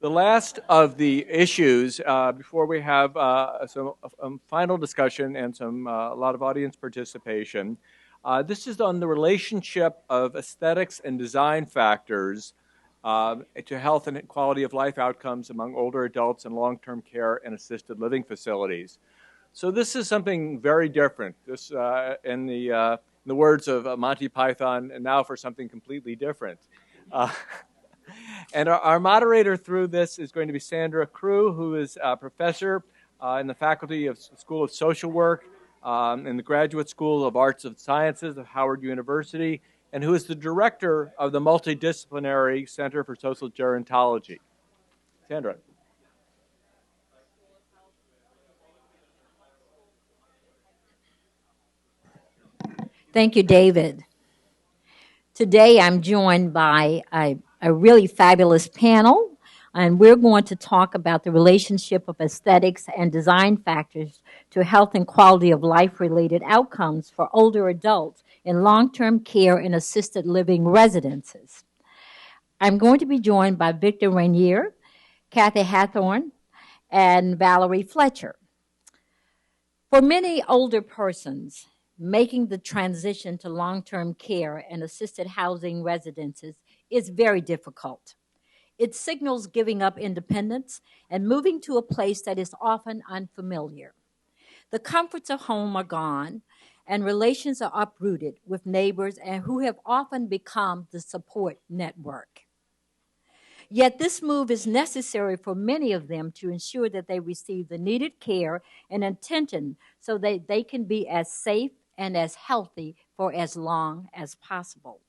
The last of the issues before we have some final discussion and a lot of audience participation. This is on the relationship of aesthetics and design factors to health and quality of life outcomes among older adults in long-term care and assisted living facilities. So this is something very different. This, in the words of Monty Python, and now for something completely different. And our moderator through this is going to be Sandra Crewe, who is a professor in the Faculty of School of Social Work in the Graduate School of Arts and Sciences of Howard University, and who is the director of the Multidisciplinary Center for Social Gerontology. Sandra. Thank you, David. Today I'm joined by a really fabulous panel, and we're going to talk about the relationship of aesthetics and design factors to health and quality of life-related outcomes for older adults in long-term care and assisted living residences. I'm going to be joined by Victor Regnier, Kathy Hathorn, and Valerie Fletcher. For many older persons, making the transition to long-term care and assisted housing residences is very difficult. It signals giving up independence and moving to a place that is often unfamiliar. The comforts of home are gone, and relations are uprooted with neighbors and who have often become the support network. Yet this move is necessary for many of them to ensure that they receive the needed care and attention so that they can be as safe and as healthy for as long as possible.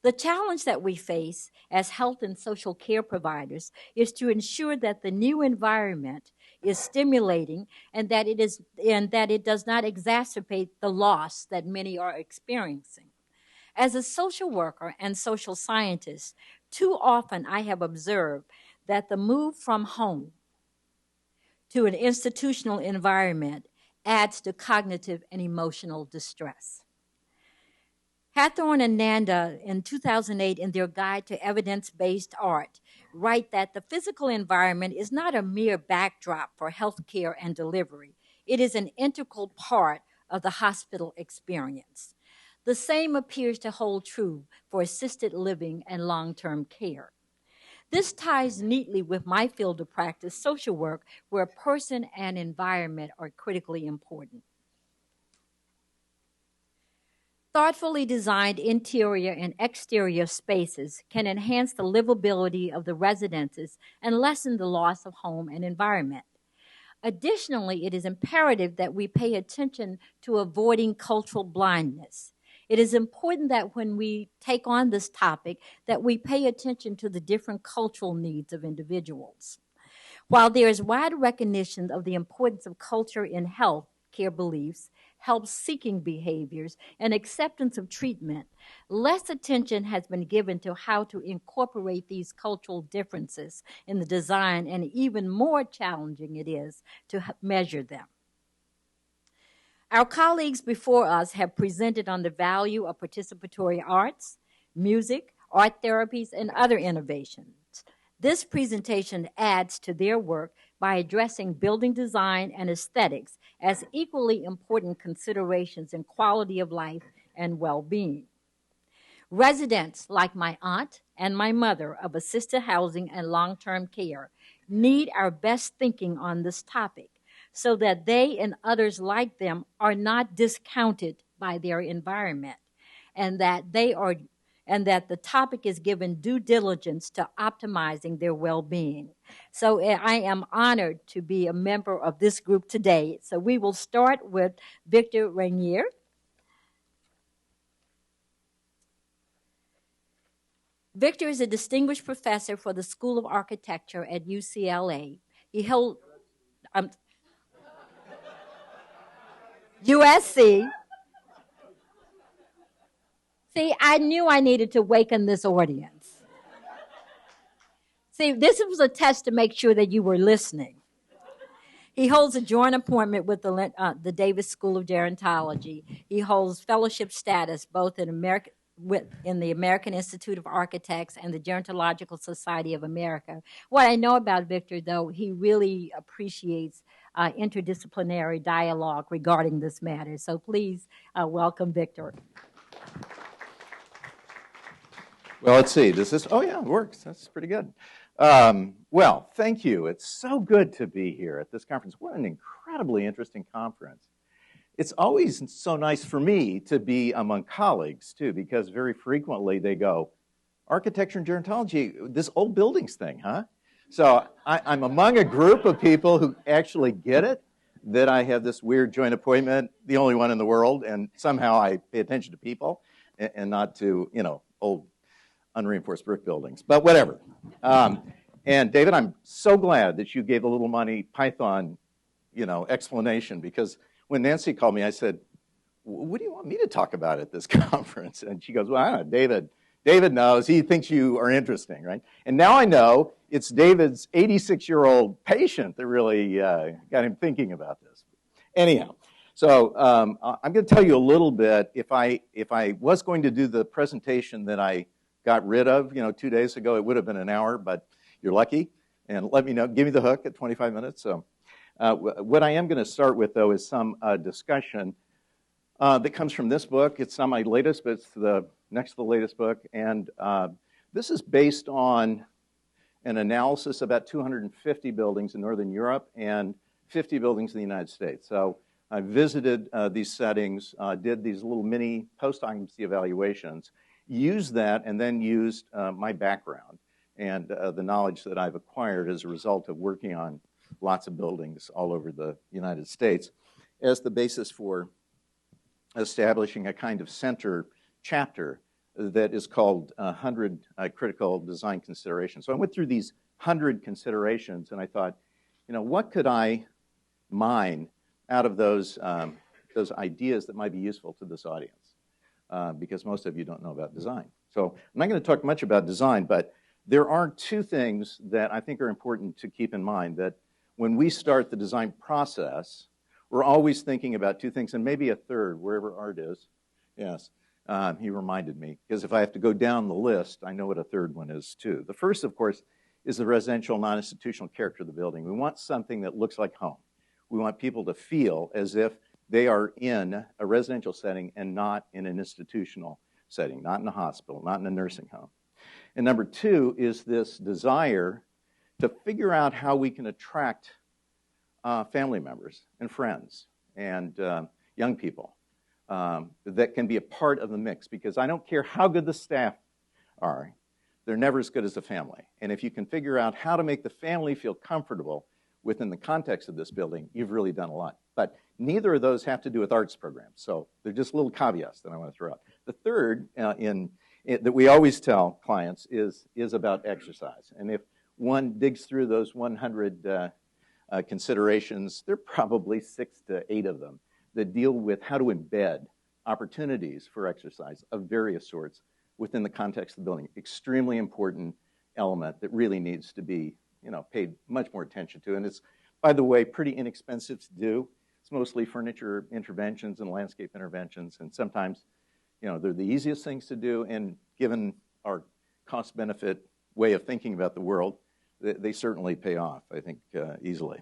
The challenge that we face as health and social care providers is to ensure that the new environment is stimulating and that it does not exacerbate the loss that many are experiencing. As a social worker and social scientist, too often I have observed that the move from home to an institutional environment adds to cognitive and emotional distress. Hathorn and Nanda in 2008 in their Guide to Evidence-Based Art write that the physical environment is not a mere backdrop for healthcare and delivery. It is an integral part of the hospital experience. The same appears to hold true for assisted living and long-term care. This ties neatly with my field of practice, social work, where person and environment are critically important. Thoughtfully designed interior and exterior spaces can enhance the livability of the residences and lessen the loss of home and environment. Additionally, it is imperative that we pay attention to avoiding cultural blindness. It is important that when we take on this topic, that we pay attention to the different cultural needs of individuals. While there is wide recognition of the importance of culture in health care beliefs, help-seeking behaviors, and acceptance of treatment, less attention has been given to how to incorporate these cultural differences in the design, and even more challenging it is to measure them. Our colleagues before us have presented on the value of participatory arts, music, art therapies, and other innovations. This presentation adds to their work by addressing building design and aesthetics as equally important considerations in quality of life and well-being. Residents like my aunt and my mother of assisted housing and long-term care need our best thinking on this topic, so that they and others like them are not discounted by their environment, and that the topic is given due diligence to optimizing their well-being. So I am honored to be a member of this group today. So we will start with Victor Regnier. Victor is a distinguished professor for the School of Architecture at UCLA. He held USC. See, I knew I needed to waken this audience. See, this was a test to make sure that you were listening. He holds a joint appointment with the Davis School of Gerontology. He holds fellowship status both in in the American Institute of Architects and the Gerontological Society of America. What I know about Victor, though, he really appreciates interdisciplinary dialogue regarding this matter. So please welcome Victor. Well, let's see. Does this? Oh, yeah, it works. That's pretty good. Well, thank you. It's so good to be here at this conference. What an incredibly interesting conference. It's always so nice for me to be among colleagues, too, because very frequently they go, architecture and gerontology, this old buildings thing, huh? So I'm among a group of people who actually get it, that I have this weird joint appointment, the only one in the world, and somehow I pay attention to people and not to, old unreinforced brick buildings, but whatever. And David, I'm so glad that you gave a little Monty Python, explanation, because when Nancy called me, I said, what do you want me to talk about at this conference? And she goes, well, I don't know, David knows. He thinks you are interesting, right? And now I know it's David's 86-year-old patient that really got him thinking about this. Anyhow, so I'm going to tell you a little bit. If I was going to do the presentation that I got rid of, 2 days ago, it would have been an hour, but you're lucky. And let me know, give me the hook at 25 minutes. So what I am going to start with, though, is some discussion that comes from this book. It's not my latest, but it's the next to the latest book. And this is based on an analysis of about 250 buildings in Northern Europe and 50 buildings in the United States. So I visited these settings, did these little mini post-occupancy evaluations, used that, and then used my background and the knowledge that I've acquired as a result of working on lots of buildings all over the United States as the basis for establishing a kind of center chapter that is called 100 Critical Design Considerations. So I went through these 100 considerations, and I thought, what could I mine out of those ideas that might be useful to this audience? Because most of you don't know about design. So I'm not going to talk much about design, but there are two things that I think are important to keep in mind, that when we start the design process, we're always thinking about two things, and maybe a third, wherever Art is. Yes, he reminded me, because if I have to go down the list, I know what a third one is, too. The first, of course, is the residential, non-institutional character of the building. We want something that looks like home. We want people to feel as if they are in a residential setting and not in an institutional setting, not in a hospital, not in a nursing home. And number two is this desire to figure out how we can attract family members and friends and young people that can be a part of the mix, because I don't care how good the staff are, they're never as good as the family. And if you can figure out how to make the family feel comfortable within the context of this building, you've really done a lot. But neither of those have to do with arts programs, so they're just little caveats that I want to throw out. The third that we always tell clients is about exercise. And if one digs through those 100 considerations, there are probably 6 to 8 of them that deal with how to embed opportunities for exercise of various sorts within the context of the building. Extremely important element that really needs to be paid much more attention to. And it's, by the way, pretty inexpensive to do. It's mostly furniture interventions and landscape interventions, and sometimes they're the easiest things to do, and given our cost-benefit way of thinking about the world, they certainly pay off, I think, easily.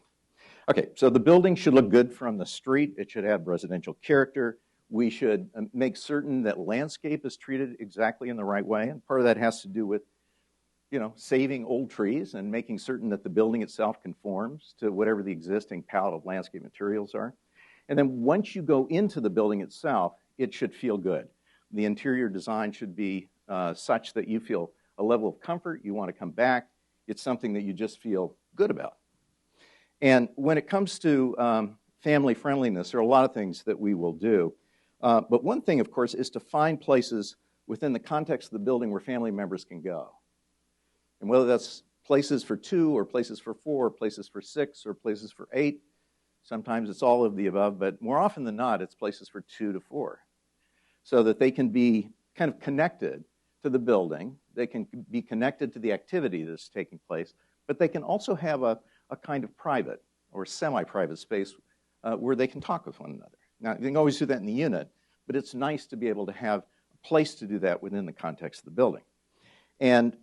Okay, so the building should look good from the street. It should have residential character. We should make certain that landscape is treated exactly in the right way, and part of that has to do with saving old trees and making certain that the building itself conforms to whatever the existing palette of landscape materials are. And then once you go into the building itself, it should feel good. The interior design should be such that you feel a level of comfort, you want to come back. It's something that you just feel good about. And when it comes to family friendliness, there are a lot of things that we will do. But one thing, of course, is to find places within the context of the building where family members can go. And whether that's places for 2 or places for 4 or places for 6 or places for 8, sometimes it's all of the above, but more often than not, it's places for 2 to 4. So that they can be kind of connected to the building, they can be connected to the activity that's taking place, but they can also have a kind of private or semi-private space where they can talk with one another. Now, you can always do that in the unit, but it's nice to be able to have a place to do that within the context of the building. And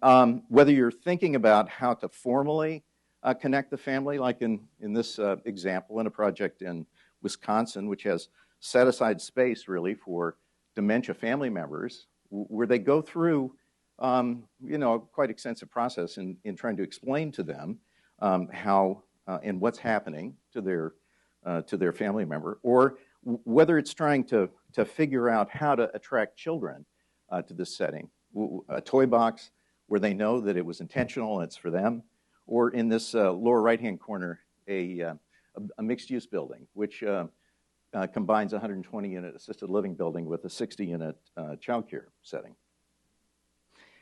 whether you're thinking about how to formally connect the family, like in this example in a project in Wisconsin, which has set aside space really for dementia family members, where they go through quite extensive process in trying to explain to them how and what's happening to their family member, or whether it's trying to figure out how to attract children to this setting. A toy box where they know that it was intentional and it's for them, or in this lower right-hand corner, a mixed-use building, which combines a 120-unit assisted living building with a 60-unit child care setting.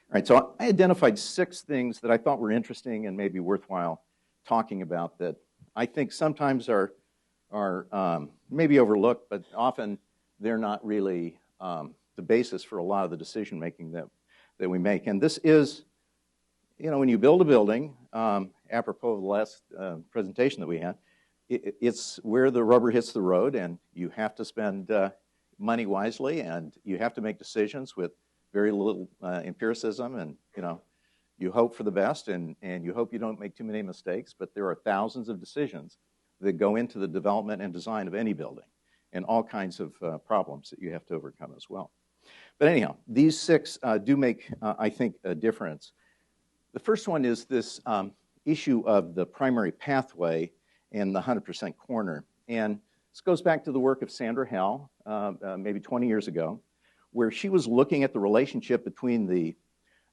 All right, so I identified 6 things that I thought were interesting and maybe worthwhile talking about that I think sometimes are maybe overlooked, but often they're not really the basis for a lot of the decision-making that we make. And this is, when you build a building, apropos of the last presentation that we had, it's where the rubber hits the road, and you have to spend money wisely, and you have to make decisions with very little empiricism, and you hope for the best, and you hope you don't make too many mistakes, but there are thousands of decisions that go into the development and design of any building, and all kinds of problems that you have to overcome as well. But anyhow, these 6 do make, I think, a difference. The first one is this issue of the primary pathway and the 100% corner. And this goes back to the work of Sandra Crewe, maybe 20 years ago, where she was looking at the relationship between the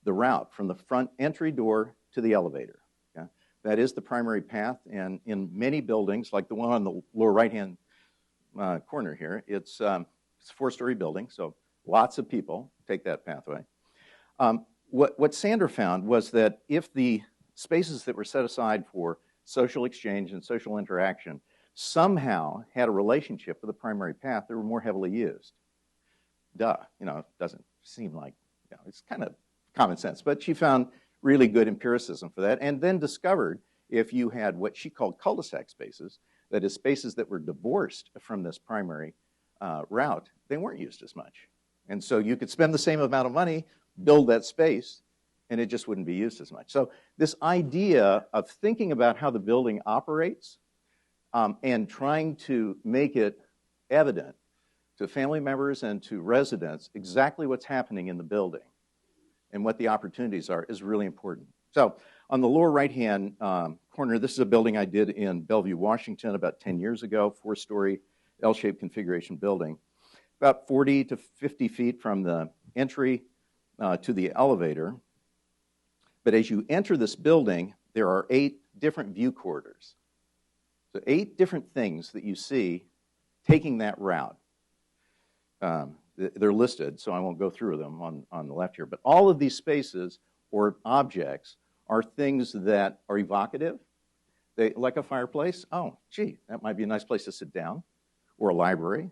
route from the front entry door to the elevator. Okay? That is the primary path, and in many buildings, like the one on the lower right-hand corner here, it's a 4-story building, so lots of people take that pathway. What Sandra found was that if the spaces that were set aside for social exchange and social interaction somehow had a relationship with the primary path, they were more heavily used. Duh, it doesn't seem like, it's kind of common sense. But she found really good empiricism for that, and then discovered if you had what she called cul-de-sac spaces, that is, spaces that were divorced from this primary route, they weren't used as much. And so you could spend the same amount of money, build that space, and it just wouldn't be used as much. So this idea of thinking about how the building operates and trying to make it evident to family members and to residents exactly what's happening in the building and what the opportunities are is really important. So on the lower right-hand corner, this is a building I did in Bellevue, Washington about 10 years ago, 4-story L-shaped configuration building. About 40 to 50 feet from the entry to the elevator. But as you enter this building, there are 8 different view corridors. So 8 different things that you see taking that route. They're listed, so I won't go through them on the left here. But all of these spaces or objects are things that are evocative. Like a fireplace. Oh, gee, that might be a nice place to sit down. Or a library.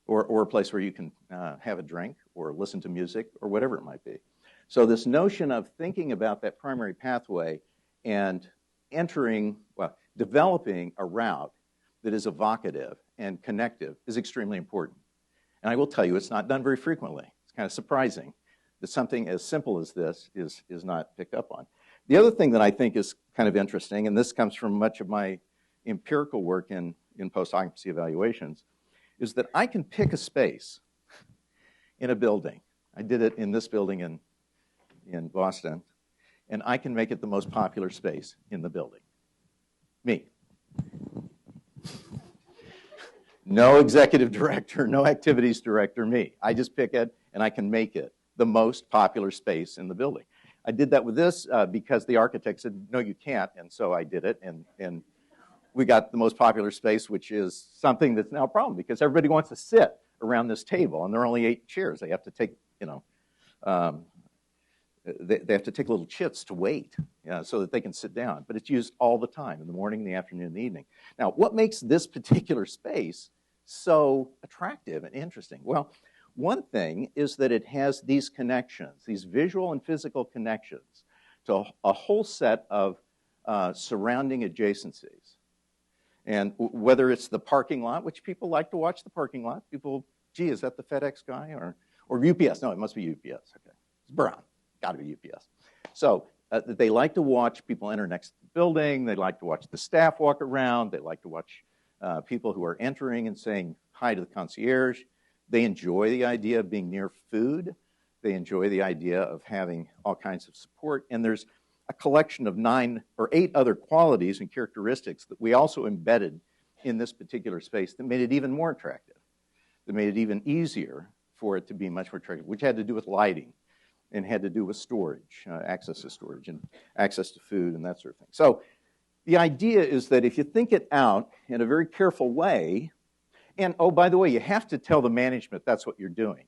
Or a place where you can have a drink or listen to music or whatever it might be. So this notion of thinking about that primary pathway and developing a route that is evocative and connective is extremely important. And I will tell you, it's not done very frequently. It's kind of surprising that something as simple as this is not picked up on. The other thing that I think is kind of interesting, and this comes from much of my empirical work in post-occupancy evaluations, is that I can pick a space in a building. I did it in this building in Boston, and I can make it the most popular space in the building. Me. No executive director, no activities director, me. I just pick it, and I can make it the most popular space in the building. I did that with this because the architect said, no, you can't, and so I did it, and we got the most popular space, which is something that's now a problem because everybody wants to sit around this table, and there are only 8 chairs. They have to take, they have to take little chits to wait so that they can sit down. But it's used all the time, in the morning, the afternoon, the evening. Now, what makes this particular space so attractive and interesting? Well, one thing is that it has these connections, these visual and physical connections to a whole set of surrounding adjacencies. And whether it's the parking lot, which people like to watch the parking lot, people, gee, is that the FedEx guy? Or UPS. No, it must be UPS. Okay. It's brown. Got to be UPS. So they like to watch people enter next to the building. They like to watch the staff walk around. They like to watch people who are entering and saying hi to the concierge. They enjoy the idea of being near food. They enjoy the idea of having all kinds of support. And there's a collection of 9 or 8 other qualities and characteristics that we also embedded in this particular space that made it even more attractive, that made it even easier for it to be much more attractive, which had to do with lighting and had to do with storage, access to storage and access to food and that sort of thing. So the idea is that if you think it out in a very careful way, and oh, by the way, you have to tell the management that's what you're doing.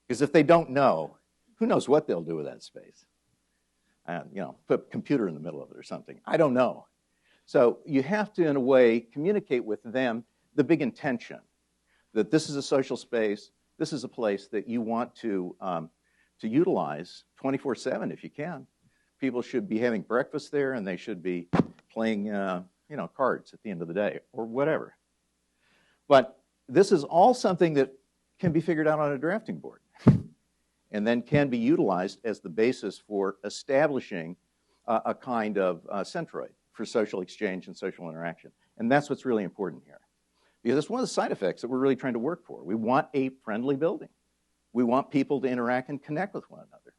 Because if they don't know, who knows what they'll do with that space? Put a computer in the middle of it or something. I don't know. So you have to, in a way, communicate with them the big intention, that this is a social space, this is a place that you want to utilize 24/7 if you can. People should be having breakfast there, and they should be playing, cards at the end of the day or whatever. But this is all something that can be figured out on a drafting board and then can be utilized as the basis for establishing a kind of centroid for social exchange and social interaction. And that's what's really important here. Because it's one of the side effects that we're really trying to work for. We want a friendly building. We want people to interact and connect with one another.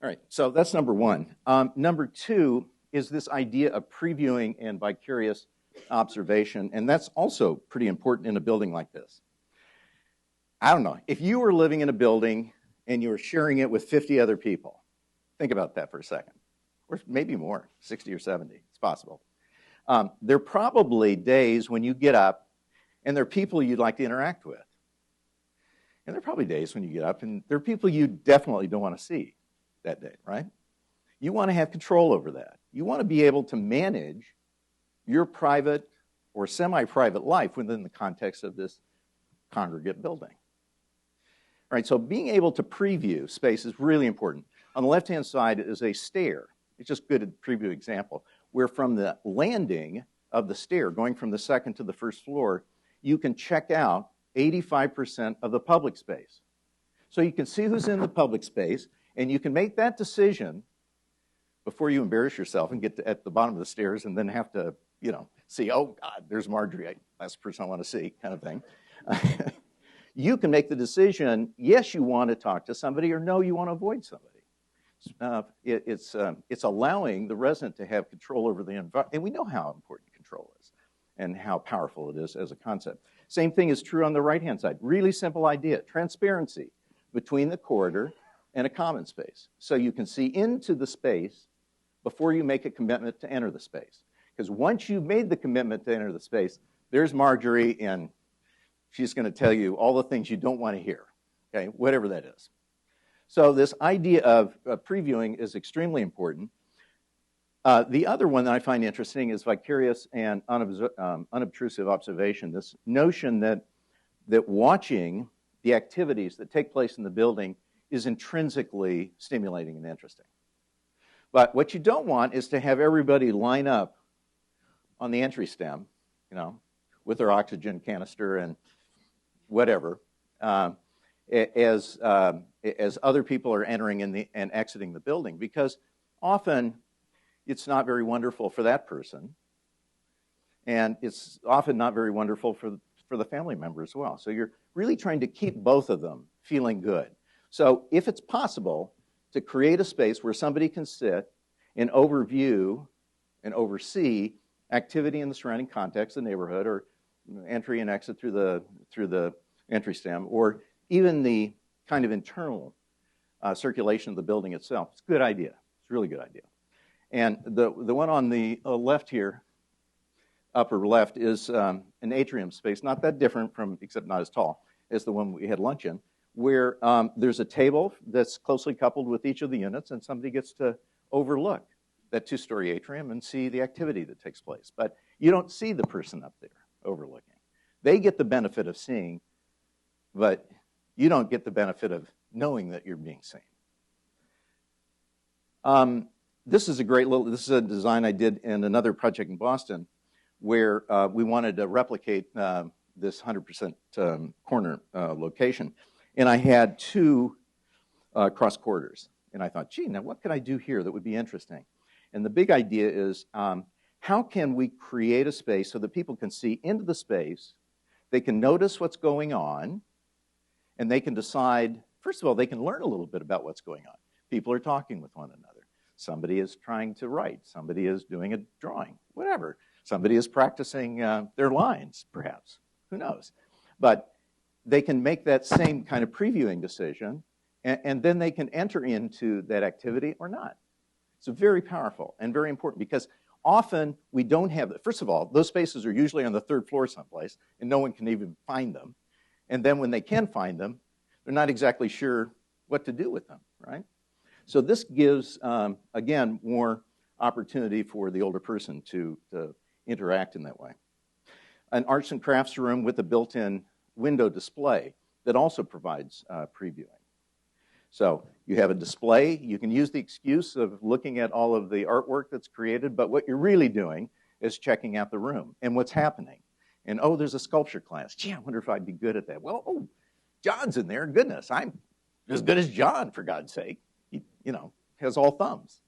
All right, so that's number one. Number two is this idea of previewing and vicarious observation, and that's also pretty important in a building like this. I don't know, if you were living in a building and you were sharing it with 50 other people, think about that for a second, or maybe more, 60 or 70, it's possible. There are probably days when you get up and there are people you'd like to interact with. And there are probably days when you get up and there are people you definitely don't want to see that day, right? You want to have control over that. You want to be able to manage your private or semi-private life within the context of this congregate building. All right, so being able to preview space is really important. On the left-hand side is a stair. It's just good at preview example, where from the landing of the stair, going from the second to the first floor, you can check out 85% of the public space. So you can see who's in the public space, and you can make that decision before you embarrass yourself and get at the bottom of the stairs and then have to, see, oh, God, there's Marjorie, that's the person I want to see, kind of thing. You can make the decision, yes, you want to talk to somebody, or no, you want to avoid somebody. It's allowing the resident to have control over the environment, and we know how important control is and how powerful it is as a concept. Same thing is true on the right-hand side. Really simple idea, transparency between the corridor and a common space. So you can see into the space before you make a commitment to enter the space. Because once you've made the commitment to enter the space, there's Marjorie, and she's going to tell you all the things you don't want to hear, okay, whatever that is. So this idea of previewing is extremely important. The other one that I find interesting is vicarious and unobtrusive observation, this notion that watching the activities that take place in the building is intrinsically stimulating and interesting. But what you don't want is to have everybody line up on the entry stem, with their oxygen canister and whatever, as other people are entering and exiting the building, because often it's not very wonderful for that person, and it's often not very wonderful for the family member as well. So you're really trying to keep both of them feeling good. So if it's possible to create a space where somebody can sit and overview and oversee activity in the surrounding context, the neighborhood, or entry and exit through the entry stem, or even the kind of internal circulation of the building itself, it's a good idea. It's a really good idea. And the one on the left here, upper left, is an atrium space, not that different from, except not as tall, as the one we had lunch in, where there's a table that's closely coupled with each of the units, and somebody gets to overlook that two-story atrium and see the activity that takes place. But you don't see the person up there overlooking. They get the benefit of seeing, but you don't get the benefit of knowing that you're being seen. This is a design I did in another project in Boston where we wanted to replicate this 100% corner location, and I had two cross corridors. And I thought, gee, now what could I do here that would be interesting? And the big idea is, how can we create a space so that people can see into the space, they can notice what's going on, and they can decide, first of all, they can learn a little bit about what's going on. People are talking with one another. Somebody is trying to write. Somebody is doing a drawing, whatever. Somebody is practicing their lines, perhaps. Who knows? But they can make that same kind of previewing decision, and then they can enter into that activity or not. It's very powerful and very important because often we don't have, first of all, those spaces are usually on the third floor someplace, and no one can even find them. And then when they can find them, they're not exactly sure what to do with them, right? So this gives, again, more opportunity for the older person to interact in that way. An arts and crafts room with a built-in window display that also provides previewing. So you have a display. You can use the excuse of looking at all of the artwork that's created, but what you're really doing is checking out the room and what's happening. And, oh, there's a sculpture class. Gee, I wonder if I'd be good at that. Well, oh, John's in there. Goodness, I'm as good as John, for God's sake. He, has all thumbs.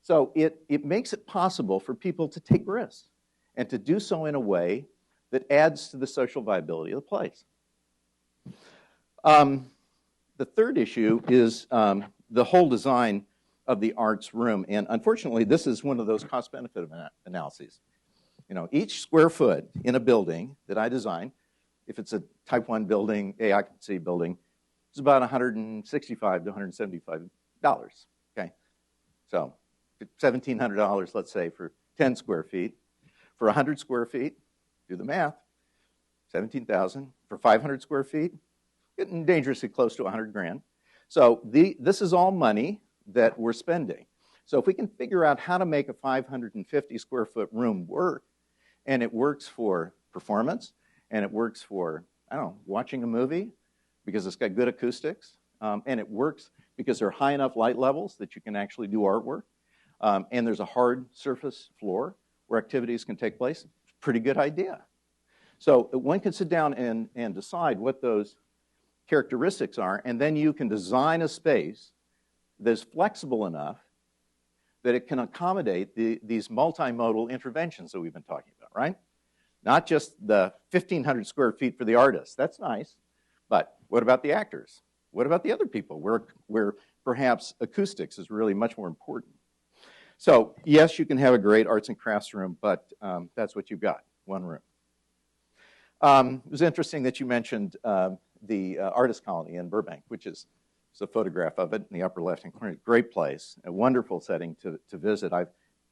So it makes it possible for people to take risks and to do so in a way that adds to the social viability of the place. The third issue is the whole design of the arts room. And unfortunately, this is one of those cost-benefit analyses. Each square foot in a building that I design, if it's a type 1 building, A occupancy building, it's about $165 to $175. Okay? So $1,700, let's say, for 10 square feet. For 100 square feet, do the math, $17,000. For 500 square feet, getting dangerously close to $100,000. So this is all money that we're spending. So if we can figure out how to make a 550 square foot room work, and it works for performance, and it works for, watching a movie because it's got good acoustics, and it works because there are high enough light levels that you can actually do artwork, and there's a hard surface floor where activities can take place, it's a pretty good idea. So one can sit down and decide what those characteristics are, and then you can design a space that's flexible enough that it can accommodate these multimodal interventions that we've been talking about, right? Not just the 1,500 square feet for the artist. That's nice. But what about the actors? What about the other people where perhaps acoustics is really much more important? So, yes, you can have a great arts and crafts room, but that's what you've got, one room. It was interesting that you mentioned the artist colony in Burbank, which is a photograph of it in the upper left-hand corner. Great place, a wonderful setting to visit. I've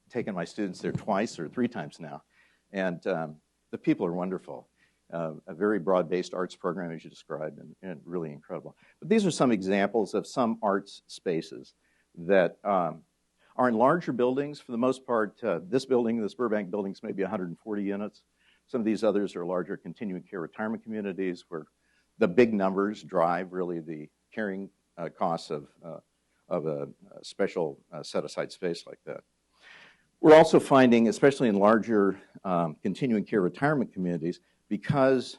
taken my students there twice or three times now, and the people are wonderful. A very broad-based arts program, as you described, and really incredible. But these are some examples of some arts spaces that are in larger buildings. For the most part, this Burbank building is maybe 140 units. Some of these others are larger continuing care retirement communities where the big numbers drive really the carrying costs of a special set-aside space like that. We're also finding, especially in larger continuing care retirement communities, because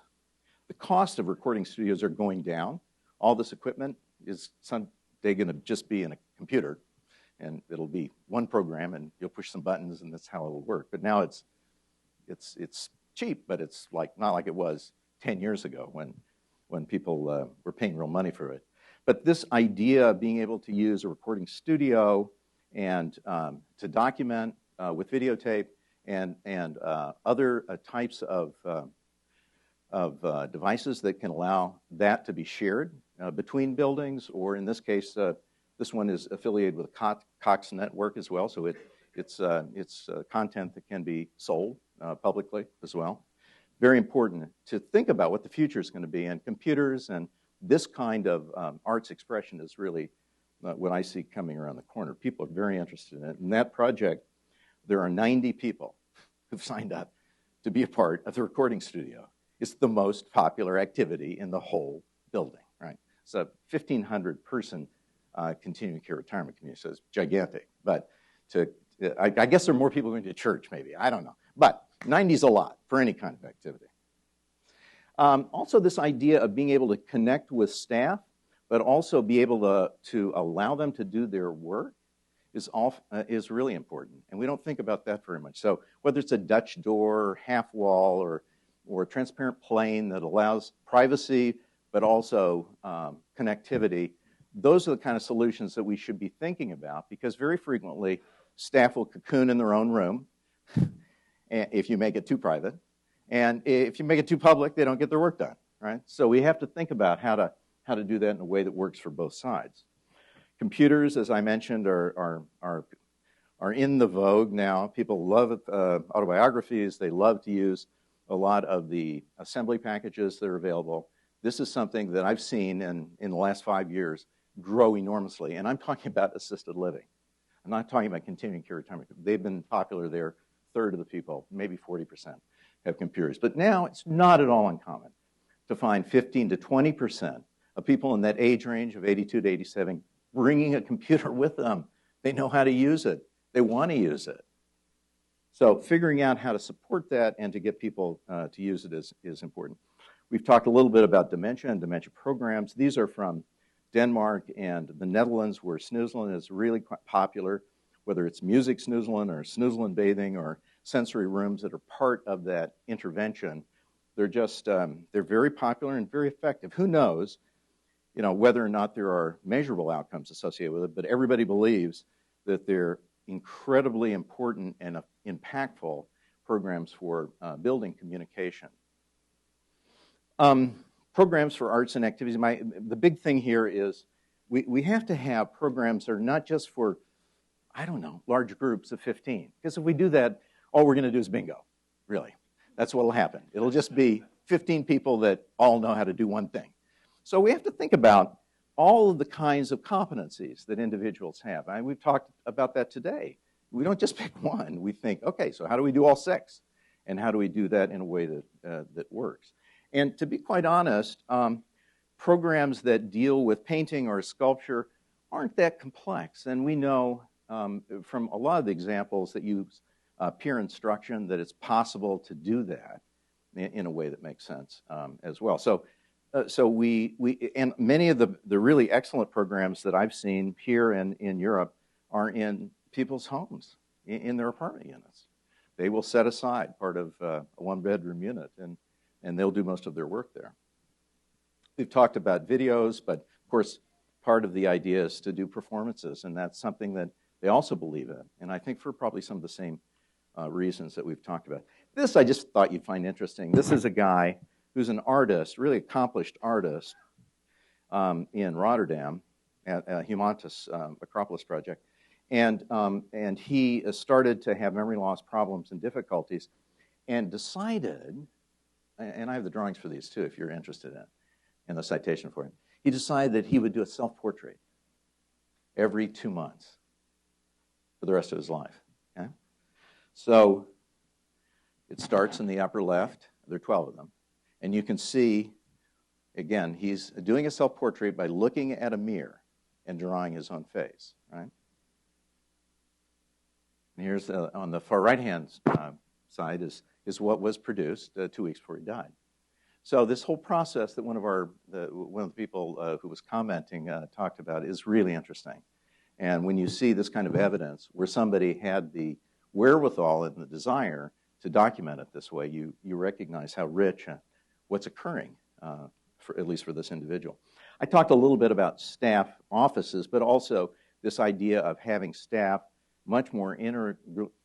the cost of recording studios are going down, all this equipment is someday going to just be in a computer, and it'll be one program, and you'll push some buttons, and that's how it'll work. But now it's cheap, but it's not like it was 10 years ago when people were paying real money for it. But this idea of being able to use a recording studio and to document with videotape and other types of devices that can allow that to be shared between buildings, or in this case, this one is affiliated with a Cox network as well, so it's content that can be sold publicly as well. Very important to think about what the future is going to be, and computers and this kind of arts expression is really what I see coming around the corner. People are very interested in it. In that project, there are 90 people who've signed up to be a part of the recording studio. It's the most popular activity in the whole building, right? It's a 1,500 person continuing care retirement community, so it's gigantic. But I guess there are more people going to church, maybe. I don't know. But 90 is a lot for any kind of activity. Also, this idea of being able to connect with staff, but also be able to allow them to do their work is really important. And we don't think about that very much. So whether it's a Dutch door, or half wall, or a transparent plane that allows privacy, but also connectivity, those are the kind of solutions that we should be thinking about, because very frequently staff will cocoon in their own room if you make it too private. And if you make it too public, they don't get their work done, right? So we have to think about how to do that in a way that works for both sides. Computers, as I mentioned, are in the vogue now. People love autobiographies. They love to use a lot of the assembly packages that are available. This is something that I've seen in the last 5 years grow enormously. And I'm talking about assisted living. I'm not talking about continuing care retirement. They've been popular there. A third of the people, maybe 40%, have computers. But now it's not at all uncommon to find 15 to 20% of people in that age range of 82 to 87 bringing a computer with them. They know how to use it. They want to use it. So figuring out how to support that and to get people to use it is important. We've talked a little bit about dementia and dementia programs. These are from Denmark and the Netherlands, where snoozelen is really quite popular, whether it's music snoozelen or snoozelen bathing or sensory rooms that are part of that intervention. They're just, they're very popular and very effective. Who knows, whether or not there are measurable outcomes associated with it, but everybody believes that they're incredibly important and impactful programs for building communication. Programs for arts and activities. The big thing here is we have to have programs that are not just for, large groups of 15. Because if we do that, all we're going to do is bingo, really. That's what will happen. It'll just be 15 people that all know how to do one thing. So we have to think about all of the kinds of competencies that individuals have. We've talked about that today. We don't just pick one. We think, okay, so how do we do all 6? And how do we do that in a way that works? And to be quite honest, programs that deal with painting or sculpture aren't that complex. And we know from a lot of the examples that use peer instruction that it's possible to do that in a way that makes sense as well. So and many of the really excellent programs that I've seen here and in Europe are in people's homes, in their apartment units. They will set aside part of a one-bedroom unit, and they'll do most of their work there. We've talked about videos, but of course, part of the idea is to do performances, and that's something that they also believe in, and I think for probably some of the same reasons that we've talked about. This I just thought you'd find interesting. This is a guy who's an artist, really accomplished artist in Rotterdam at Humantas Acropolis Project, and he started to have memory loss problems and difficulties, and decided, and I have the drawings for these too if you're interested in the citation for it. He decided that he would do a self-portrait every 2 months for the rest of his life. Okay? So it starts in the upper left. There are 12 of them. And you can see, again, he's doing a self-portrait by looking at a mirror and drawing his own face, right? And here's on the far right-hand side is what was produced 2 weeks before he died. So this whole process that one of the people who was commenting talked about is really interesting. And when you see this kind of evidence where somebody had the wherewithal and the desire to document it this way, you recognize how rich what's occurring, at least for this individual. I talked a little bit about staff offices, but also this idea of having staff much more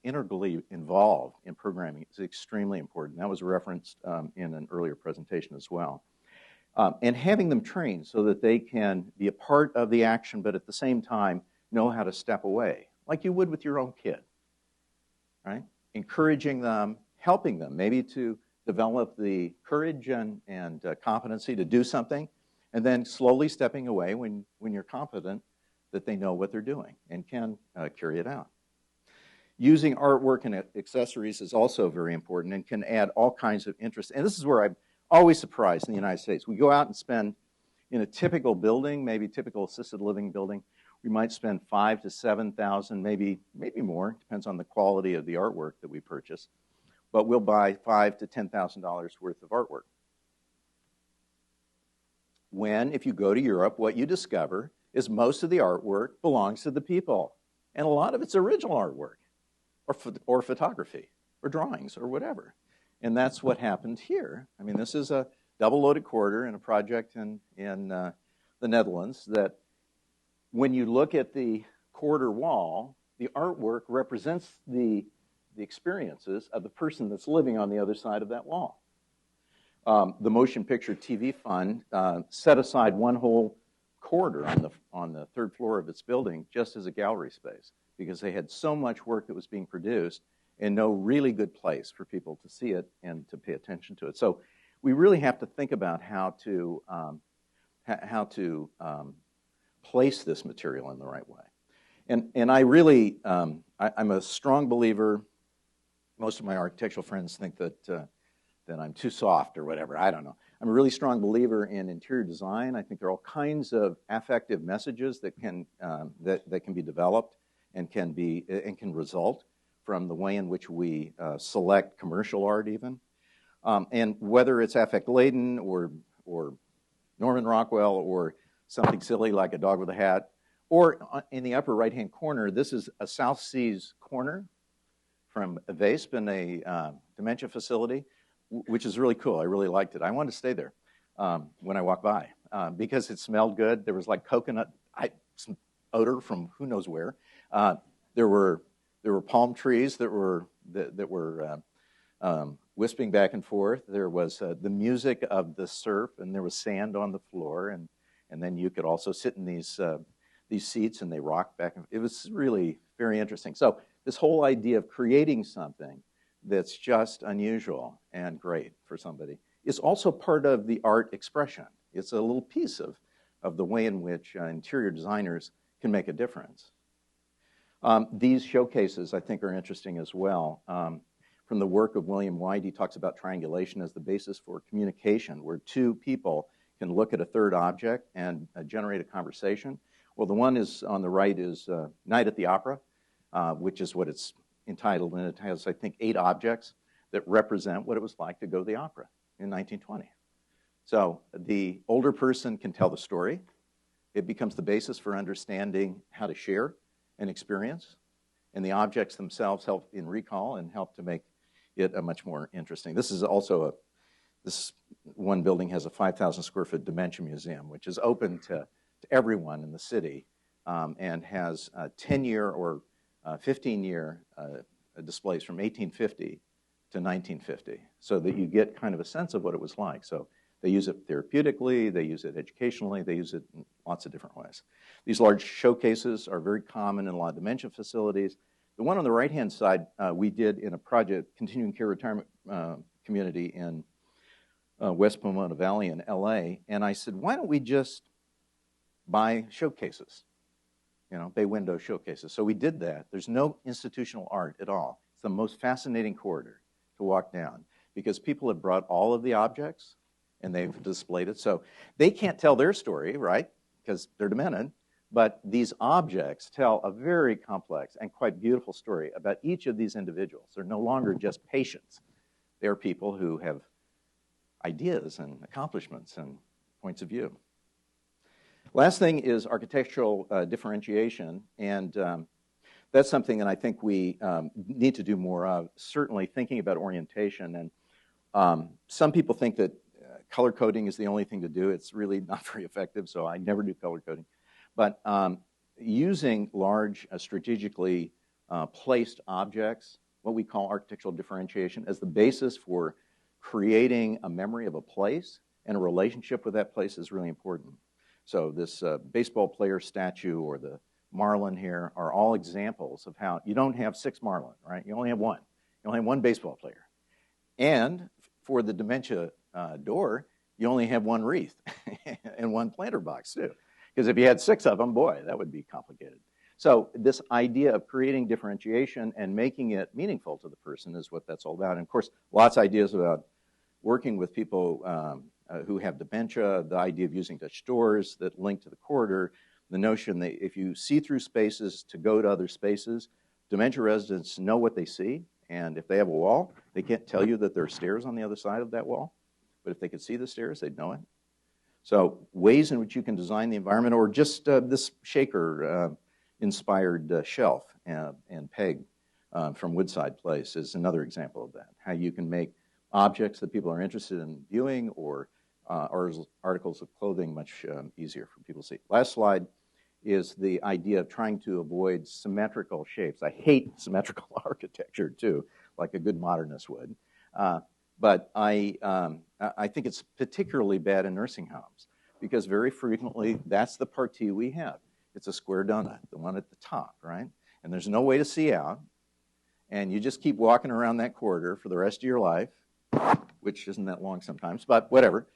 integrally involved in programming is extremely important. That was referenced in an earlier presentation as well. And having them trained so that they can be a part of the action, but at the same time know how to step away, like you would with your own kid, right? Encouraging them, helping them, maybe to develop the courage and competency to do something, and then slowly stepping away when you're confident that they know what they're doing and can carry it out. Using artwork and accessories is also very important and can add all kinds of interest. And this is where I'm always surprised in the United States. We go out and spend, in a typical building, maybe typical assisted living building, we might spend $5,000 to $7,000, maybe more, depends on the quality of the artwork that we purchase. But we'll buy $5,000 to $10,000 worth of artwork. when, if you go to Europe, what you discover is most of the artwork belongs to the people. And a lot of it's original artwork or photography or drawings or whatever. And that's what happened here. I mean, this is a double-loaded quarter in a project in the Netherlands that when you look at the quarter wall, the artwork represents the experiences of the person that's living on the other side of that wall. The Motion Picture TV Fund set aside one whole quarter on the third floor of its building just as a gallery space because they had so much work that was being produced and no really good place for people to see it and to pay attention to it. So we really have to think about how to place this material in the right way. And I really, I'm a strong believer. Most of my architectural friends think that I'm too soft or whatever. I don't know. I'm a really strong believer in interior design. I think there are all kinds of affective messages that can be developed and can result from the way in which we select commercial art, even, and whether it's affect laden or Norman Rockwell or something silly like a dog with a hat, or in the upper right-hand corner, this is a South Seas corner from VASP in a dementia facility, which is really cool. I really liked it. I wanted to stay there when I walked by because it smelled good. There was like coconut some odor from who knows where. There were palm trees that were wisping back and forth. There was the music of the surf, and there was sand on the floor, and then you could also sit in these seats, and they rocked back. It was really very interesting. So this whole idea of creating something that's just unusual and great for somebody is also part of the art expression. It's a little piece of the way in which interior designers can make a difference. These showcases, I think, are interesting as well. From the work of William White, he talks about triangulation as the basis for communication, where two people can look at a third object and generate a conversation. Well, the one is on the right is Night at the Opera, which is what it's entitled, and it has, I think, 8 objects that represent what it was like to go to the opera in 1920. So the older person can tell the story. It becomes the basis for understanding how to share an experience, and the objects themselves help in recall and help to make it a much more interesting. This is also this one building has a 5,000 square foot dementia museum, which is open to everyone in the city, and has 10-year or 15-year displays from 1850 to 1950, so that you get kind of a sense of what it was like. So they use it therapeutically, they use it educationally, they use it in lots of different ways. These large showcases are very common in a lot of dementia facilities. The one on the right-hand side we did in a project, continuing care retirement community in West Pomona Valley in LA, and I said, why don't we just buy showcases? You know, bay window showcases. So we did that. There's no institutional art at all. It's the most fascinating corridor to walk down because people have brought all of the objects and they've displayed it. So they can't tell their story, right, because they're demented, but these objects tell a very complex and quite beautiful story about each of these individuals. They're no longer just patients. They're people who have ideas and accomplishments and points of view. Last thing is architectural differentiation, and that's something that I think we need to do more of, certainly thinking about orientation. And some people think that color coding is the only thing to do. It's really not very effective, so I never do color coding. But using large, strategically placed objects, what we call architectural differentiation, as the basis for creating a memory of a place and a relationship with that place is really important. So this baseball player statue or the Marlin here are all examples of how you don't have 6 Marlin, right? You only have 1. You only have 1 baseball player. And for the dementia door, you only have 1 wreath and 1 planter box too. Because if you had 6 of them, boy, that would be complicated. So this idea of creating differentiation and making it meaningful to the person is what that's all about. And of course, lots of ideas about working with people who have dementia, the idea of using touch doors that link to the corridor, the notion that if you see through spaces to go to other spaces, dementia residents know what they see, and if they have a wall, they can't tell you that there are stairs on the other side of that wall, but if they could see the stairs, they'd know it. So ways in which you can design the environment, or just this shaker-inspired shelf and peg from Woodside Place is another example of that. How you can make objects that people are interested in viewing, or articles of clothing much easier for people to see. Last slide is the idea of trying to avoid symmetrical shapes. I hate symmetrical architecture too, like a good modernist would. But I think it's particularly bad in nursing homes, because very frequently that's the partie we have. It's a square donut, the one at the top, right? And there's no way to see out, and you just keep walking around that corridor for the rest of your life, which isn't that long sometimes, but whatever.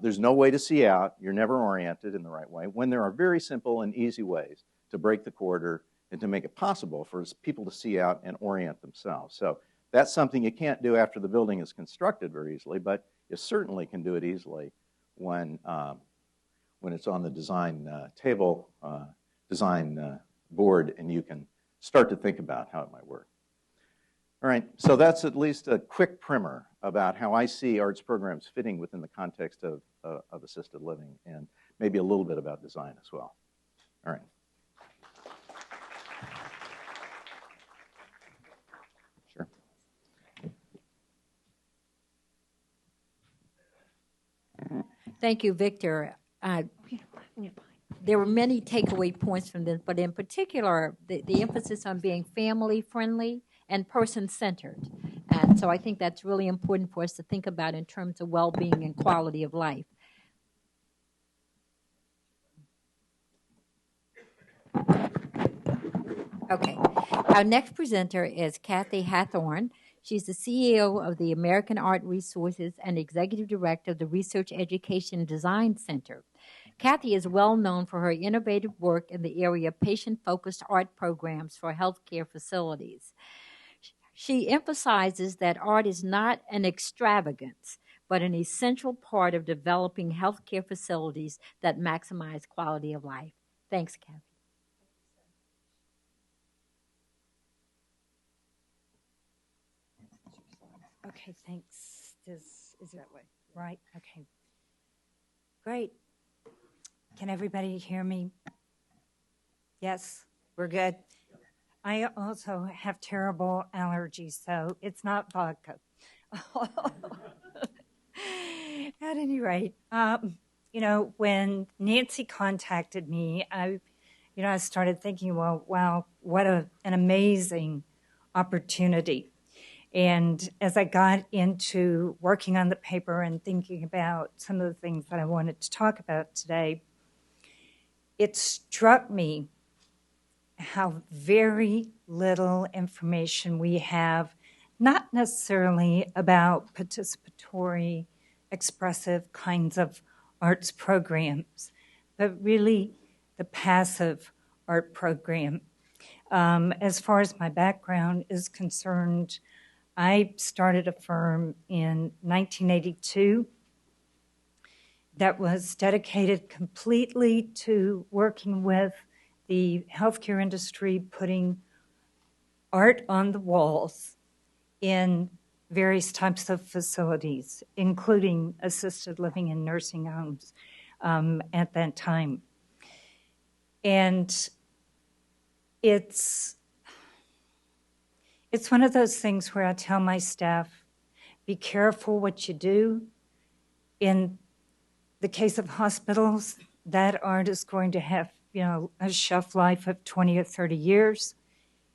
There's no way to see out. You're never oriented in the right way, when there are very simple and easy ways to break the corridor and to make it possible for people to see out and orient themselves. So that's something you can't do after the building is constructed very easily, but you certainly can do it easily when it's on the design table, design board, and you can start to think about how it might work. All right, so that's at least a quick primer about how I see arts programs fitting within the context of assisted living, and maybe a little bit about design as well. All right. Sure. Thank you, Victor. There were many takeaway points from this, but in particular, the emphasis on being family-friendly and person-centered. And so I think that's really important for us to think about in terms of well-being and quality of life. Okay. Our next presenter is Kathy Hathorn. She's the CEO of the American Art Resources and Executive Director of the Research Education Design Center. Kathy is well known for her innovative work in the area of patient-focused art programs for healthcare facilities. She emphasizes that art is not an extravagance, but an essential part of developing healthcare facilities that maximize quality of life. Thanks, Kathy. Okay, thanks. Is it that way? Right? Okay. Great. Can everybody hear me? Yes? We're good? I also have terrible allergies, so it's not vodka. At any rate, when Nancy contacted me, I started thinking, well, wow, what an amazing opportunity. And as I got into working on the paper and thinking about some of the things that I wanted to talk about today, it struck me how very little information we have, not necessarily about participatory, expressive kinds of arts programs, but really the passive art program. As far as my background is concerned, I started a firm in 1982 that was dedicated completely to working with the healthcare industry, putting art on the walls in various types of facilities, including assisted living and nursing homes at that time. And it's one of those things where I tell my staff, be careful what you do. In the case of hospitals, that art is going to have, a shelf life of 20 or 30 years.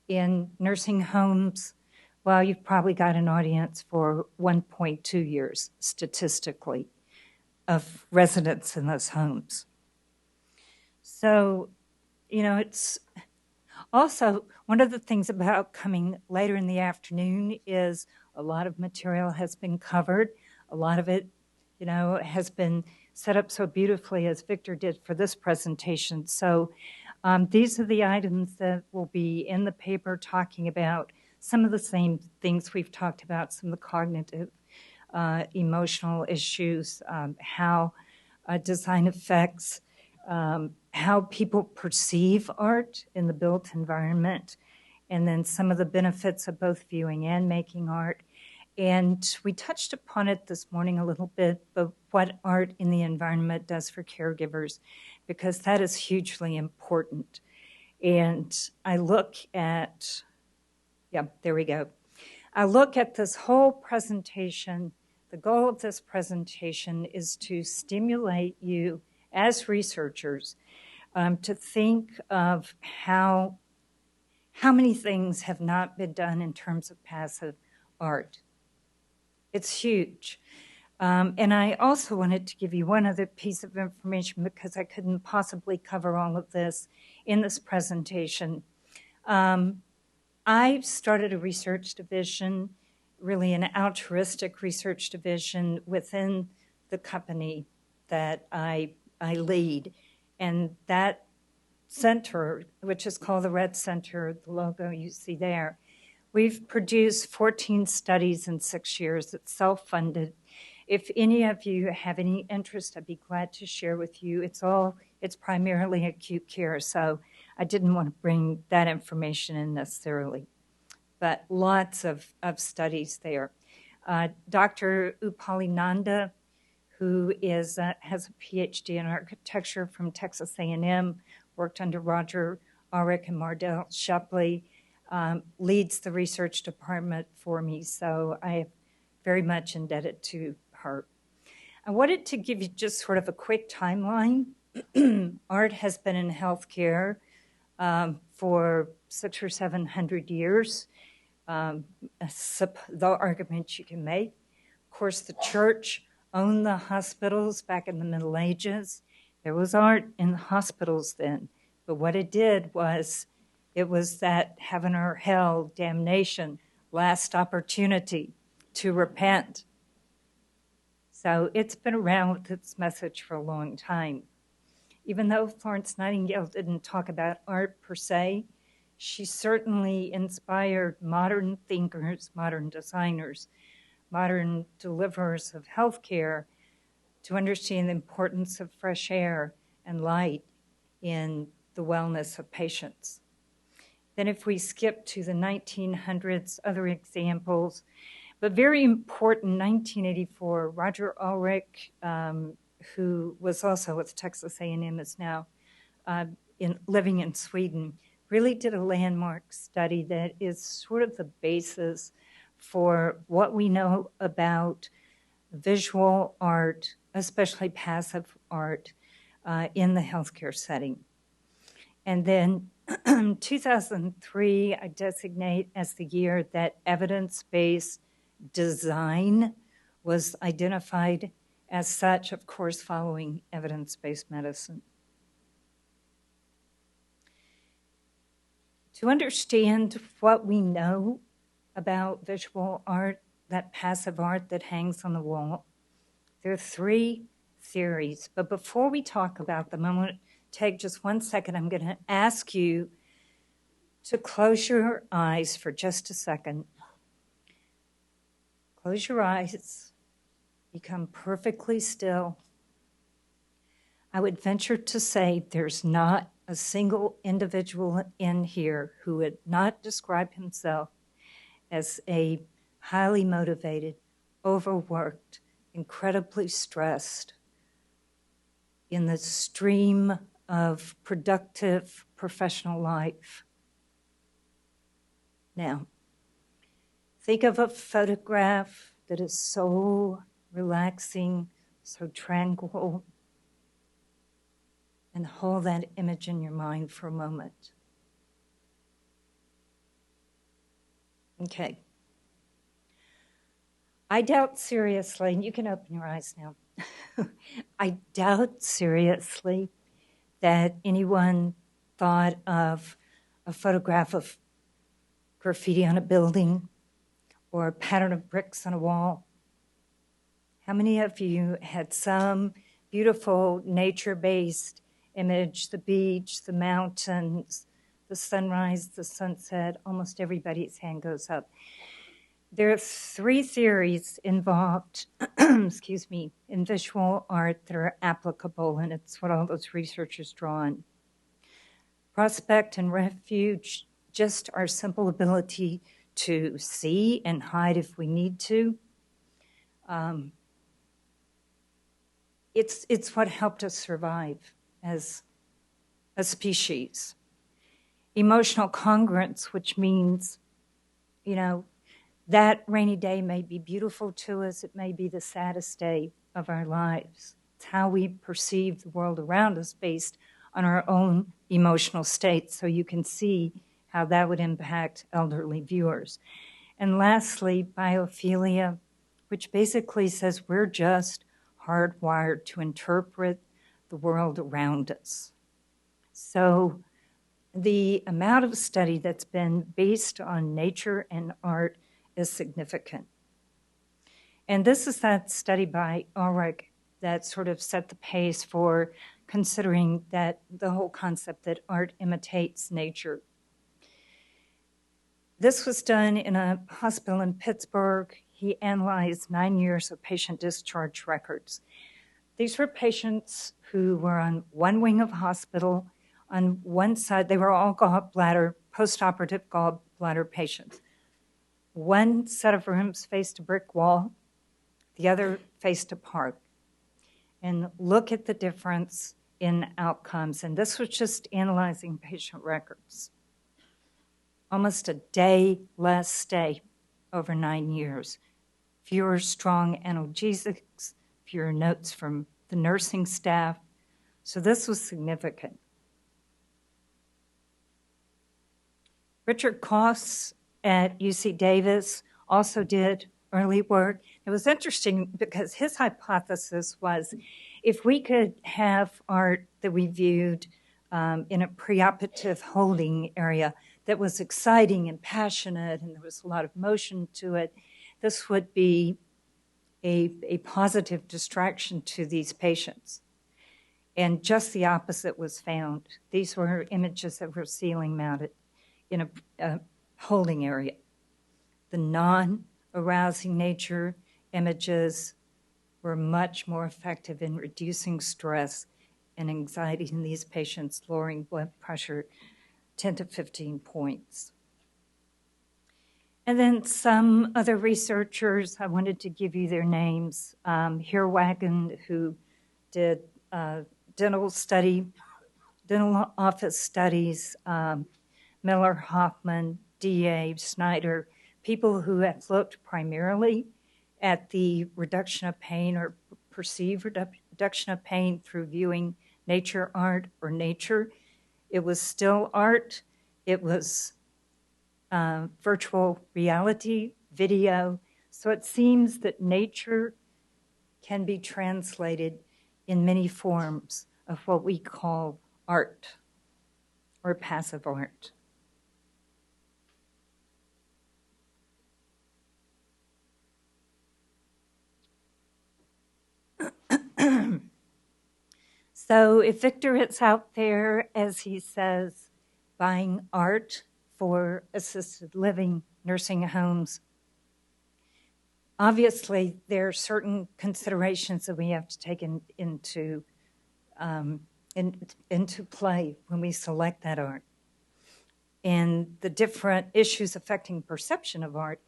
In nursing homes, well, you've probably got an audience for 1.2 years, statistically, of residents in those homes. So, it's also one of the things about coming later in the afternoon is a lot of material has been covered. A lot of it, has been set up so beautifully as Victor did for this presentation. So these are the items that will be in the paper talking about some of the same things we've talked about, some of the cognitive, emotional issues, how design affects how people perceive art in the built environment, and then some of the benefits of both viewing and making art, And we touched upon it this morning a little bit, but what art in the environment does for caregivers, because that is hugely important. And I look at, there we go. I look at this whole presentation. The goal of this presentation is to stimulate you as researchers to think of how many things have not been done in terms of passive art. It's huge. And I also wanted to give you one other piece of information because I couldn't possibly cover all of this in this presentation. I started a research division, really an altruistic research division within the company that I lead. And that center, which is called the Red Center, the logo you see there, we've produced 14 studies in 6 years. It's self-funded. If any of you have any interest, I'd be glad to share with you. It's primarily acute care, so I didn't want to bring that information in necessarily. But lots of studies there. Dr. Upali Nanda, who has a PhD in architecture from Texas A&M, worked under Roger Ulrich and Mardell Shepley, leads the research department for me, so I am very much indebted to her. I wanted to give you just sort of a quick timeline. Art has been in healthcare for 600 or 700 years. The argument you can make. Of course, the church owned the hospitals back in the Middle Ages. There was art in the hospitals then, but what it did was it was that heaven or hell, damnation, last opportunity to repent. So it's been around with its message for a long time. Even though Florence Nightingale didn't talk about art per se, she certainly inspired modern thinkers, modern designers, modern deliverers of healthcare to understand the importance of fresh air and light in the wellness of patients. Then if we skip to the 1900s, other examples, but very important, 1984, Roger Ulrich, who was also with Texas A&M, is now living in Sweden, really did a landmark study that is sort of the basis for what we know about visual art, especially passive art, in the healthcare setting. And then 2003, I designate as the year that evidence-based design was identified as such, of course, following evidence-based medicine. To understand what we know about visual art, that passive art that hangs on the wall, there are 3 theories. But before we talk about them, I want to take just 1 second. I'm going to ask you to close your eyes for just a second. Close your eyes. Become perfectly still. I would venture to say there's not a single individual in here who would not describe himself as a highly motivated, overworked, incredibly stressed, in the stream of productive professional life. Now, think of a photograph that is so relaxing, so tranquil, and hold that image in your mind for a moment. Okay. I doubt seriously, and you can open your eyes now, I doubt seriously that anyone thought of a photograph of graffiti on a building or a pattern of bricks on a wall. How many of you had some beautiful nature-based image, the beach, the mountains, the sunrise, the sunset? Almost everybody's hand goes up. There are 3 theories involved, excuse me, in visual art that are applicable, and it's what all those researchers draw on. Prospect and refuge, just our simple ability to see and hide if we need to. It's what helped us survive as a species. Emotional congruence, which means, you know, that rainy day may be beautiful to us. It may be the saddest day of our lives. It's how we perceive the world around us based on our own emotional state. So you can see how that would impact elderly viewers. And lastly, biophilia, which basically says we're just hardwired to interpret the world around us. So the amount of study that's been based on nature and art is significant. And this is that study by Ulrich that sort of set the pace for considering that the whole concept that art imitates nature. This was done in a hospital in Pittsburgh. He analyzed 9 years of patient discharge records. These were patients who were on one wing of hospital. On one side, they were all gallbladder, postoperative gallbladder patients. One set of rooms faced a brick wall, the other faced a park. And look at the difference in outcomes. And this was just analyzing patient records. Almost a day less stay over 9 years. Fewer strong analgesics, fewer notes from the nursing staff. So this was significant. Richard Koss at UC Davis also did early work. It was interesting because his hypothesis was if we could have art that we viewed in a preoperative holding area that was exciting and passionate and there was a lot of motion to it, this would be a positive distraction to these patients. And just the opposite was found. These were images that were ceiling mounted in a holding area. The non-arousing nature images were much more effective in reducing stress and anxiety in these patients, lowering blood pressure 10 to 15 points. And then some other researchers, I wanted to give you their names. Heerwagen, who did dental office studies, Miller, Hoffman, D.A., Snyder, people who have looked primarily at the reduction of pain or perceived reduction of pain through viewing nature art or nature. It was still art. It was virtual reality, video. So it seems that nature can be translated in many forms of what we call art or passive art. So if Victor is out there, as he says, buying art for assisted living nursing homes, obviously there are certain considerations that we have to take into play when we select that art. And the different issues affecting perception of art,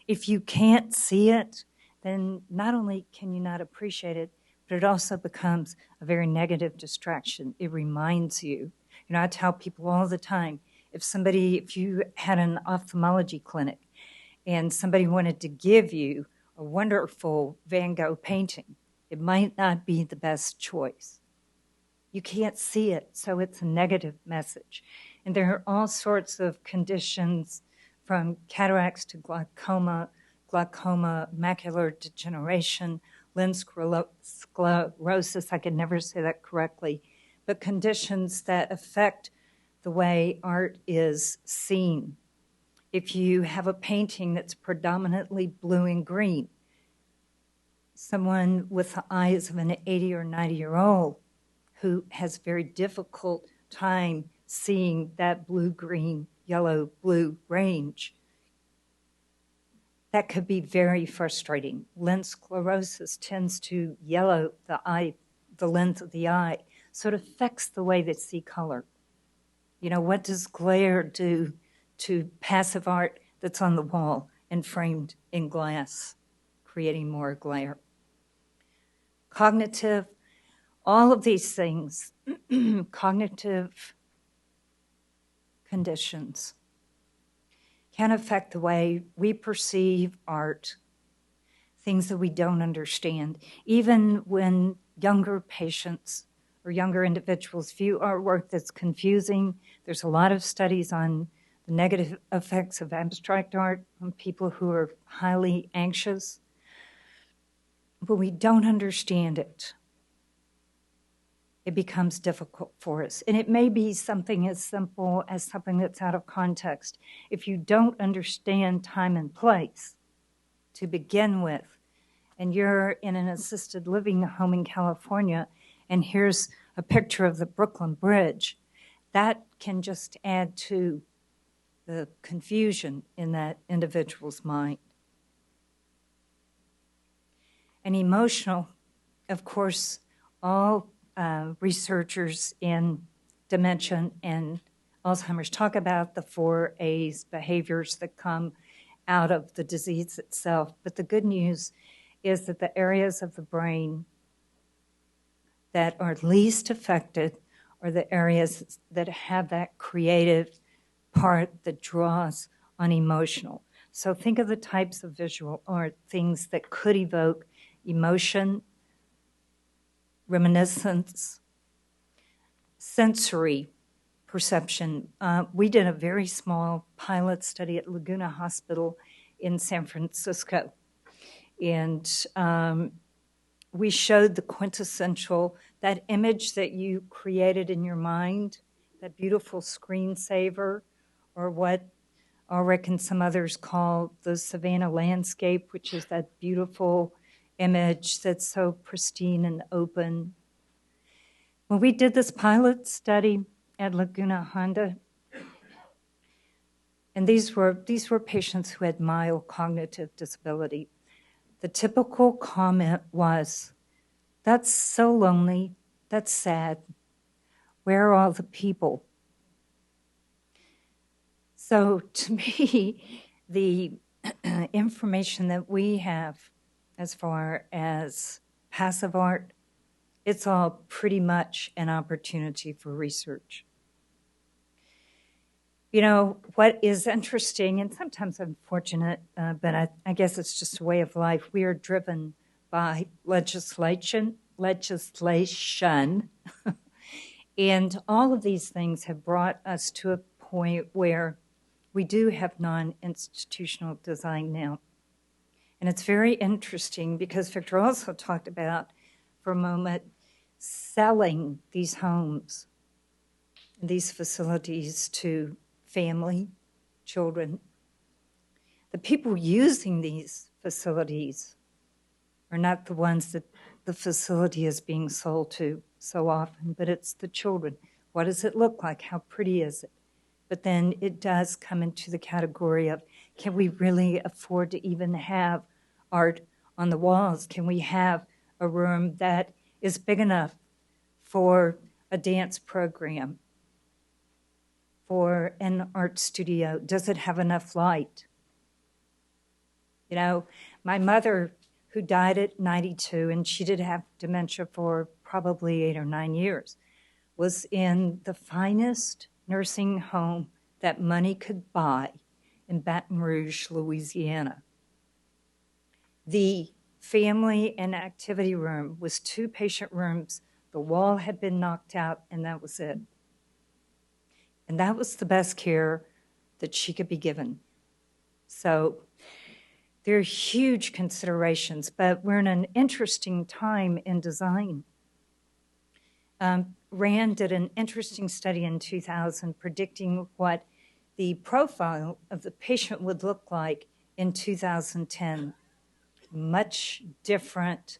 if you can't see it, then not only can you not appreciate it, but it also becomes a very negative distraction. It reminds you. You know, I tell people all the time, if you had an ophthalmology clinic and somebody wanted to give you a wonderful Van Gogh painting, it might not be the best choice. You can't see it, so it's a negative message. And there are all sorts of conditions from cataracts to glaucoma, macular degeneration, lens sclerosis, I can never say that correctly, but conditions that affect the way art is seen. If you have a painting that's predominantly blue and green, someone with the eyes of an 80 or 90-year-old who has very difficult time seeing that blue, green, yellow, blue range, that could be very frustrating. Lens sclerosis tends to yellow the lens of the eye, so it affects the way they see color. You know, what does glare do to passive art that's on the wall and framed in glass, creating more glare. Cognitive, all of these things, cognitive conditions can affect the way we perceive art, things that we don't understand. Even when younger patients or younger individuals view artwork that's confusing, there's a lot of studies on the negative effects of abstract art on people who are highly anxious. But we don't understand it. It becomes difficult for us. And it may be something as simple as something that's out of context. If you don't understand time and place to begin with, and you're in an assisted living home in California, and here's a picture of the Brooklyn Bridge, that can just add to the confusion in that individual's mind. And emotional, of course, all researchers in dementia and Alzheimer's talk about the 4 A's, behaviors that come out of the disease itself. But the good news is that the areas of the brain that are least affected are the areas that have that creative part that draws on emotional. So think of the types of visual art, things that could evoke emotion, reminiscence, sensory perception. We did a very small pilot study at Laguna Hospital in San Francisco. And we showed the quintessential, that image that you created in your mind, that beautiful screensaver, or what I reckon some others call the Savannah landscape, which is that beautiful image that's so pristine and open. When we did this pilot study at Laguna Honda, and these were patients who had mild cognitive disability, the typical comment was, "That's so lonely, that's sad. Where are all the people?" So to me, the information that we have as far as passive art, it's all pretty much an opportunity for research. You know, what is interesting, and sometimes unfortunate, but I guess it's just a way of life, we are driven by legislation, and all of these things have brought us to a point where we do have non-institutional design now. And it's very interesting because Victor also talked about, for a moment, selling these homes, these facilities to family, children. The people using these facilities are not the ones that the facility is being sold to so often, but it's the children. What does it look like? How pretty is it? But then it does come into the category of, can we really afford to even have art on the walls? Can we have a room that is big enough for a dance program, for an art studio? Does it have enough light? You know, my mother, who died at 92, and she did have dementia for probably 8 or 9 years, was in the finest nursing home that money could buy in Baton Rouge, Louisiana. The family and activity room was 2 patient rooms. The wall had been knocked out, and that was it. And that was the best care that she could be given. So there are huge considerations, but we're in an interesting time in design. Rand did an interesting study in 2000 predicting what the profile of the patient would look like in 2010. Much different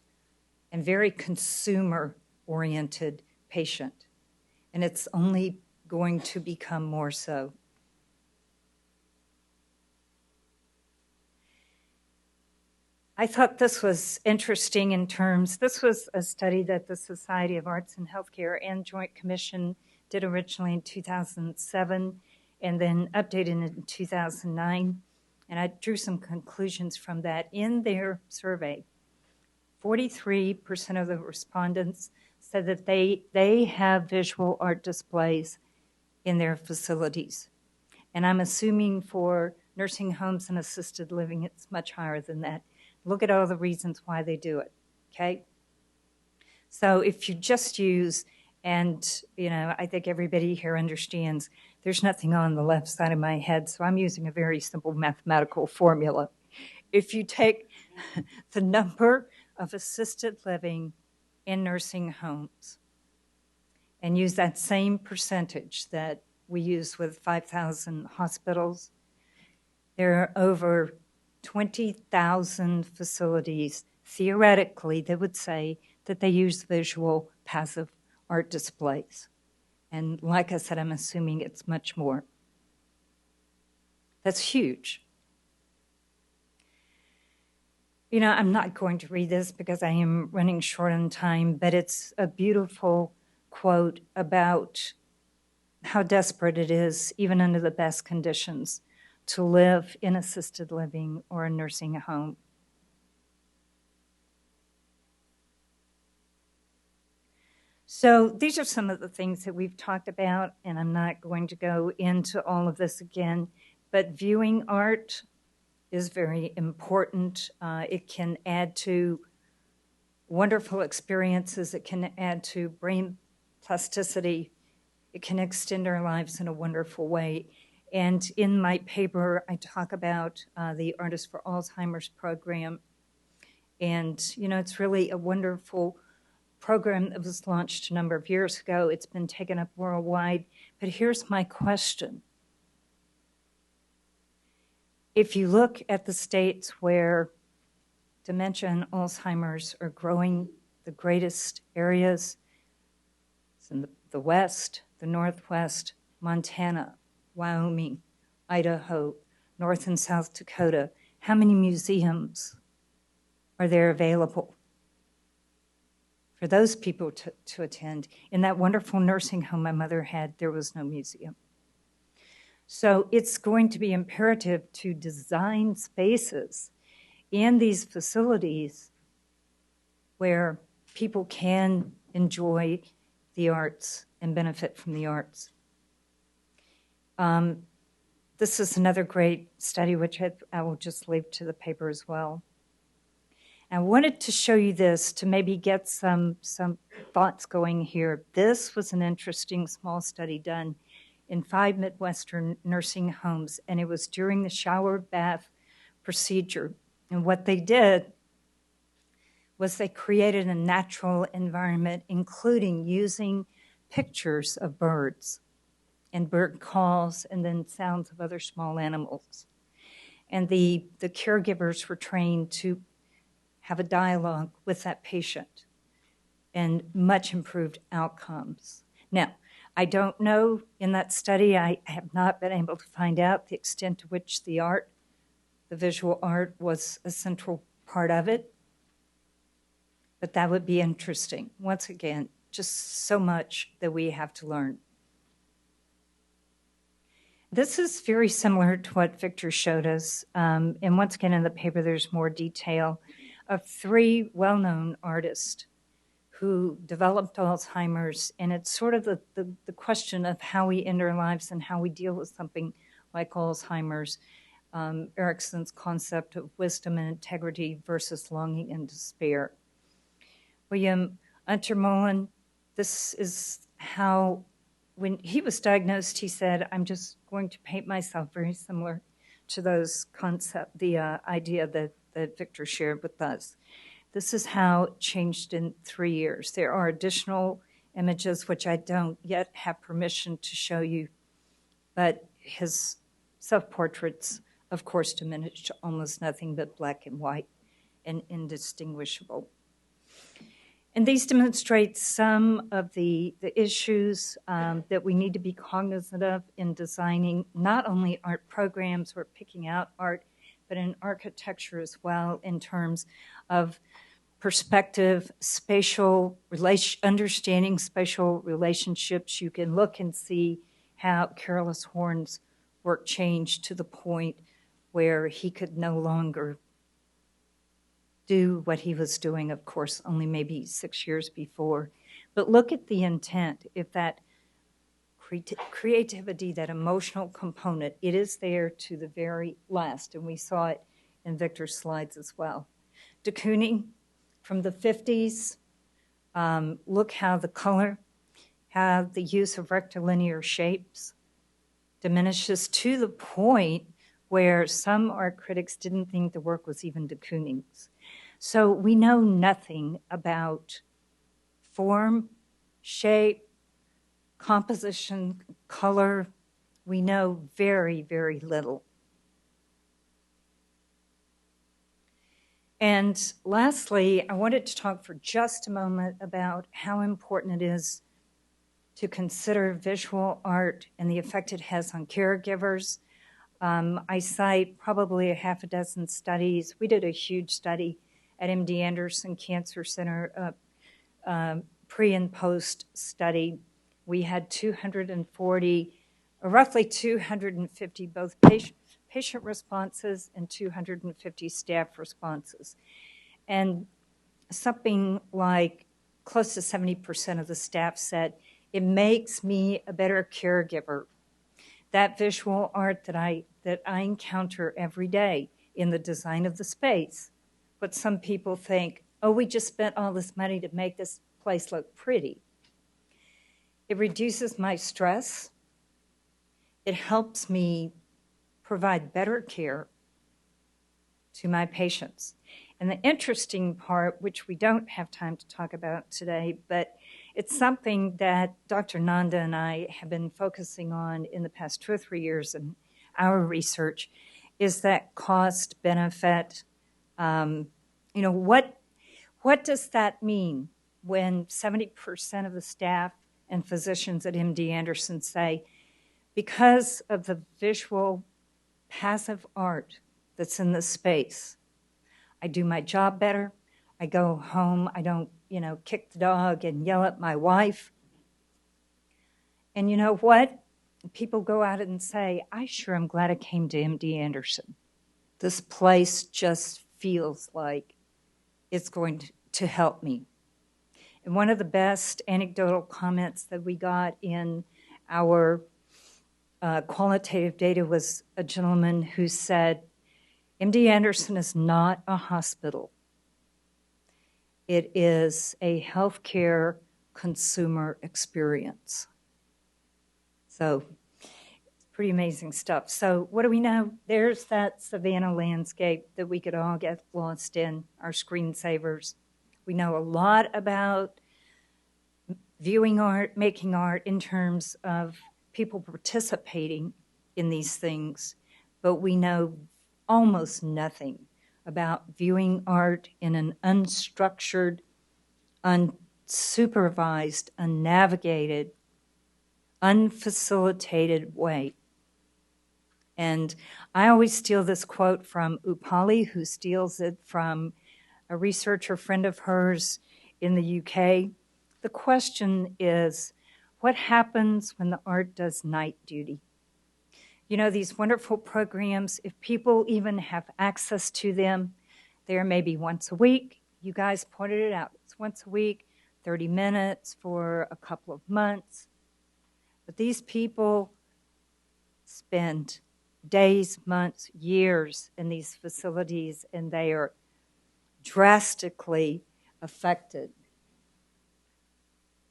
and very consumer-oriented patient. And it's only going to become more so. I thought this was interesting in terms, this was a study that the Society of Arts and Healthcare and Joint Commission did originally in 2007 and then updated in 2009. And I drew some conclusions from that. In their survey, 43% of the respondents said that they have visual art displays in their facilities. And I'm assuming for nursing homes and assisted living, it's much higher than that. Look at all the reasons why they do it, okay? So if you just use, and I think everybody here understands, there's nothing on the left side of my head, so I'm using a very simple mathematical formula. If you take the number of assisted living in nursing homes and use that same percentage that we use with 5,000 hospitals, there are over 20,000 facilities, theoretically, that would say that they use visual passive art displays. And like I said, I'm assuming it's much more. That's huge. I'm not going to read this because I am running short on time, but it's a beautiful quote about how desperate it is, even under the best conditions, to live in assisted living or a nursing home. So these are some of the things that we've talked about, and I'm not going to go into all of this again, but viewing art is very important. It can add to wonderful experiences. It can add to brain plasticity. It can extend our lives in a wonderful way. And in my paper, I talk about the Artists for Alzheimer's program. And, it's really a wonderful program that was launched a number of years ago. It's been taken up worldwide. But here's my question. If you look at the states where dementia and Alzheimer's are growing, the greatest areas, it's in the West, the Northwest, Montana, Wyoming, Idaho, North and South Dakota, how many museums are there available for those people to attend? In that wonderful nursing home my mother had, there was no museum. So it's going to be imperative to design spaces in these facilities where people can enjoy the arts and benefit from the arts. This is another great study, which I will just leave to the paper as well. I wanted to show you this to maybe get some thoughts going here. This was an interesting small study done in 5 Midwestern nursing homes, and it was during the shower bath procedure. And what they did was they created a natural environment, including using pictures of birds and bird calls and then sounds of other small animals. And the caregivers were trained to have a dialogue with that patient and much improved outcomes. Now, I don't know, in that study, I have not been able to find out the extent to which the visual art was a central part of it, but that would be interesting. Once again, just so much that we have to learn. This is very similar to what Victor showed us, and once again in the paper there's more detail of 3 well-known artists who developed Alzheimer's, and it's sort of the question of how we end our lives and how we deal with something like Alzheimer's. Erickson's concept of wisdom and integrity versus longing and despair. William Untermolen, this is how, when he was diagnosed, he said, I'm just going to paint myself very similar to those concepts, the idea that Victor shared with us. This is how it changed in 3 years. There are additional images which I don't yet have permission to show you, but his self-portraits, of course, diminished to almost nothing but black and white and indistinguishable. And these demonstrate some of the issues that we need to be cognizant of in designing not only art programs or picking out art, but in architecture as well, in terms of perspective, understanding spatial relationships. You can look and see how Carolus Horn's work changed to the point where he could no longer do what he was doing, of course, only maybe 6 years before. But look at the intent. If that creativity, that emotional component, it is there to the very last, and we saw it in Victor's slides as well. De Kooning from the 50s, look how the color, how the use of rectilinear shapes diminishes to the point where some art critics didn't think the work was even de Kooning's. So we know nothing about form, shape, composition, color. We know very, very little. And lastly, I wanted to talk for just a moment about how important it is to consider visual art and the effect it has on caregivers. I cite probably a half a dozen studies. We did a huge study at MD Anderson Cancer Center, pre and post study. We had 240, roughly 250 both patient responses and 250 staff responses. And something like close to 70% of the staff said, it makes me a better caregiver. That visual art that I encounter every day in the design of the space. But some people think, oh, we just spent all this money to make this place look pretty. It reduces my stress. It helps me provide better care to my patients. And the interesting part, which we don't have time to talk about today, but it's something that Dr. Nanda and I have been focusing on in the past 2 or 3 years in our research, is that cost benefit. What does that mean when 70% of the staff and physicians at MD Anderson say, because of the visual passive art that's in this space, I do my job better, I go home, I don't, kick the dog and yell at my wife. And you know what? People go out and say, I sure am glad I came to MD Anderson. This place just feels like it's going to help me. And one of the best anecdotal comments that we got in our qualitative data was a gentleman who said, MD Anderson is not a hospital. It is a healthcare consumer experience. So it's pretty amazing stuff. So what do we know? There's that Savannah landscape that we could all get lost in, our screensavers. We know a lot about viewing art, making art in terms of people participating in these things, but we know almost nothing about viewing art in an unstructured, unsupervised, unnavigated, unfacilitated way. And I always steal this quote from Upali, who steals it from a researcher friend of hers in the UK. The question is, what happens when the art does night duty? These wonderful programs, if people even have access to them, they're maybe once a week. You guys pointed it out. It's once a week, 30 minutes for a couple of months. But these people spend days, months, years in these facilities, and they are drastically affected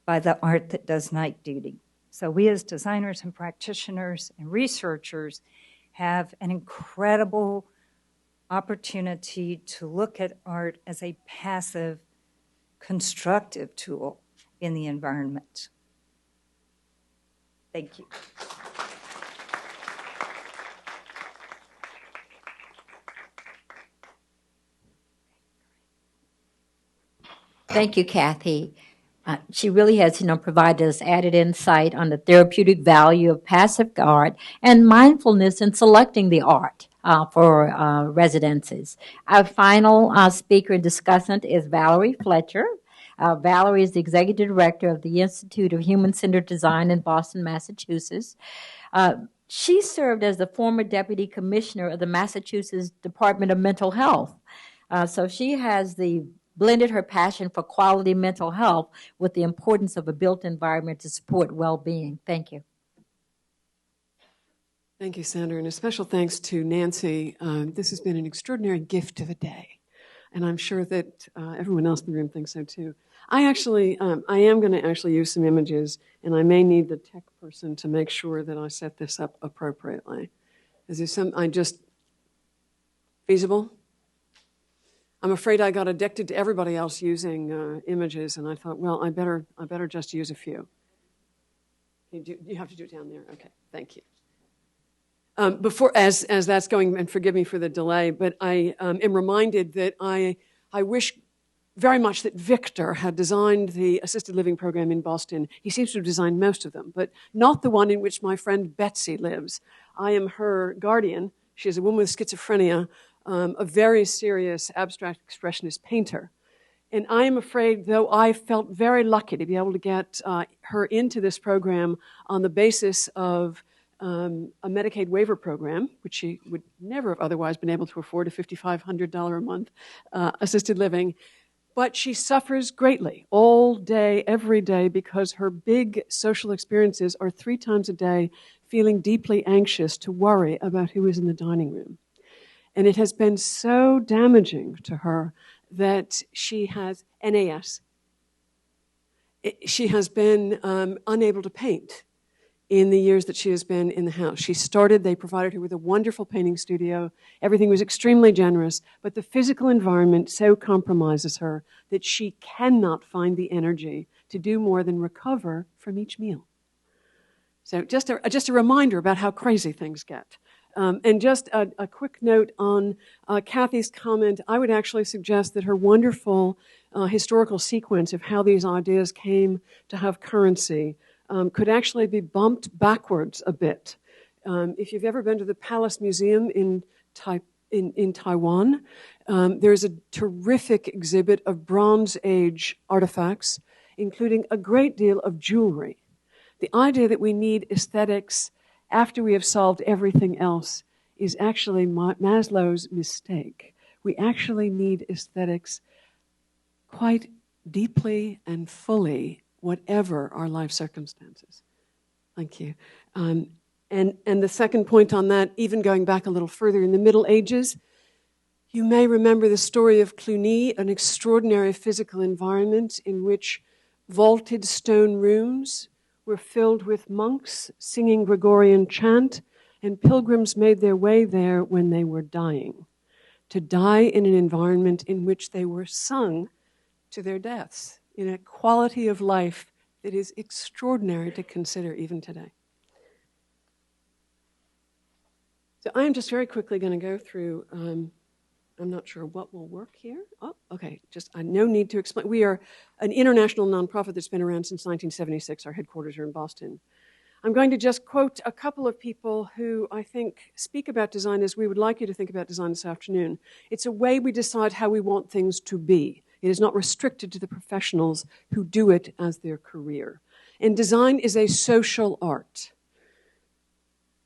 by the art that does night duty. So we as designers and practitioners and researchers have an incredible opportunity to look at art as a passive, constructive tool in the environment. Thank you. Thank you, Kathy. She really has, provided us added insight on the therapeutic value of passive art and mindfulness in selecting the art for residences. Our final speaker and discussant is Valerie Fletcher. Valerie is the Executive Director of the Institute of Human-Centered Design in Boston, Massachusetts. She served as the former deputy commissioner of the Massachusetts Department of Mental Health. So she has blended her passion for quality mental health with the importance of a built environment to support well-being. Thank you. Thank you, Sandra, and a special thanks to Nancy. This has been an extraordinary gift of a day, and I'm sure that everyone else in the room thinks so too. I am going to actually use some images, and I may need the tech person to make sure that I set this up appropriately. Is there feasible? I'm afraid I got addicted to everybody else using images, and I thought, well, I better just use a few. You have to do it down there. Okay, thank you. Before, as that's going, and forgive me for the delay, but I am reminded that I wish very much that Victor had designed the assisted living program in Boston. He seems to have designed most of them, but not the one in which my friend Betsy lives. I am her guardian. She is a woman with schizophrenia, a very serious abstract expressionist painter. And I am afraid, though I felt very lucky to be able to get her into this program on the basis of a Medicaid waiver program, which she would never have otherwise been able to afford, a $5,500 a month assisted living. But she suffers greatly all day, every day, because her big social experiences are 3 times a day feeling deeply anxious to worry about who is in the dining room. And it has been so damaging to her that she has NAS. She has been unable to paint in the years that she has been in the house. They provided her with a wonderful painting studio. Everything was extremely generous, but the physical environment so compromises her that she cannot find the energy to do more than recover from each meal. So just a reminder about how crazy things get. And just a quick note on Kathy's comment, I would actually suggest that her wonderful historical sequence of how these ideas came to have currency could actually be bumped backwards a bit. If you've ever been to the Palace Museum in Taiwan, there's a terrific exhibit of Bronze Age artifacts, including a great deal of jewelry. The idea that we need aesthetics after we have solved everything else is actually Maslow's mistake. We actually need aesthetics quite deeply and fully, whatever our life circumstances. Thank you. And the second point on that, even going back a little further, in the Middle Ages, you may remember the story of Cluny, an extraordinary physical environment in which vaulted stone rooms were filled with monks singing Gregorian chant, and pilgrims made their way there when they were dying, to die in an environment in which they were sung to their deaths, in a quality of life that is extraordinary to consider even today. So I'm just very quickly going to go through, I'm not sure what will work here. Oh, okay, just no need to explain. We are an international nonprofit that's been around since 1976. Our headquarters are in Boston. I'm going to just quote a couple of people who I think speak about design as we would like you to think about design this afternoon. It's a way we decide how we want things to be. It is not restricted to the professionals who do it as their career. And design is a social art.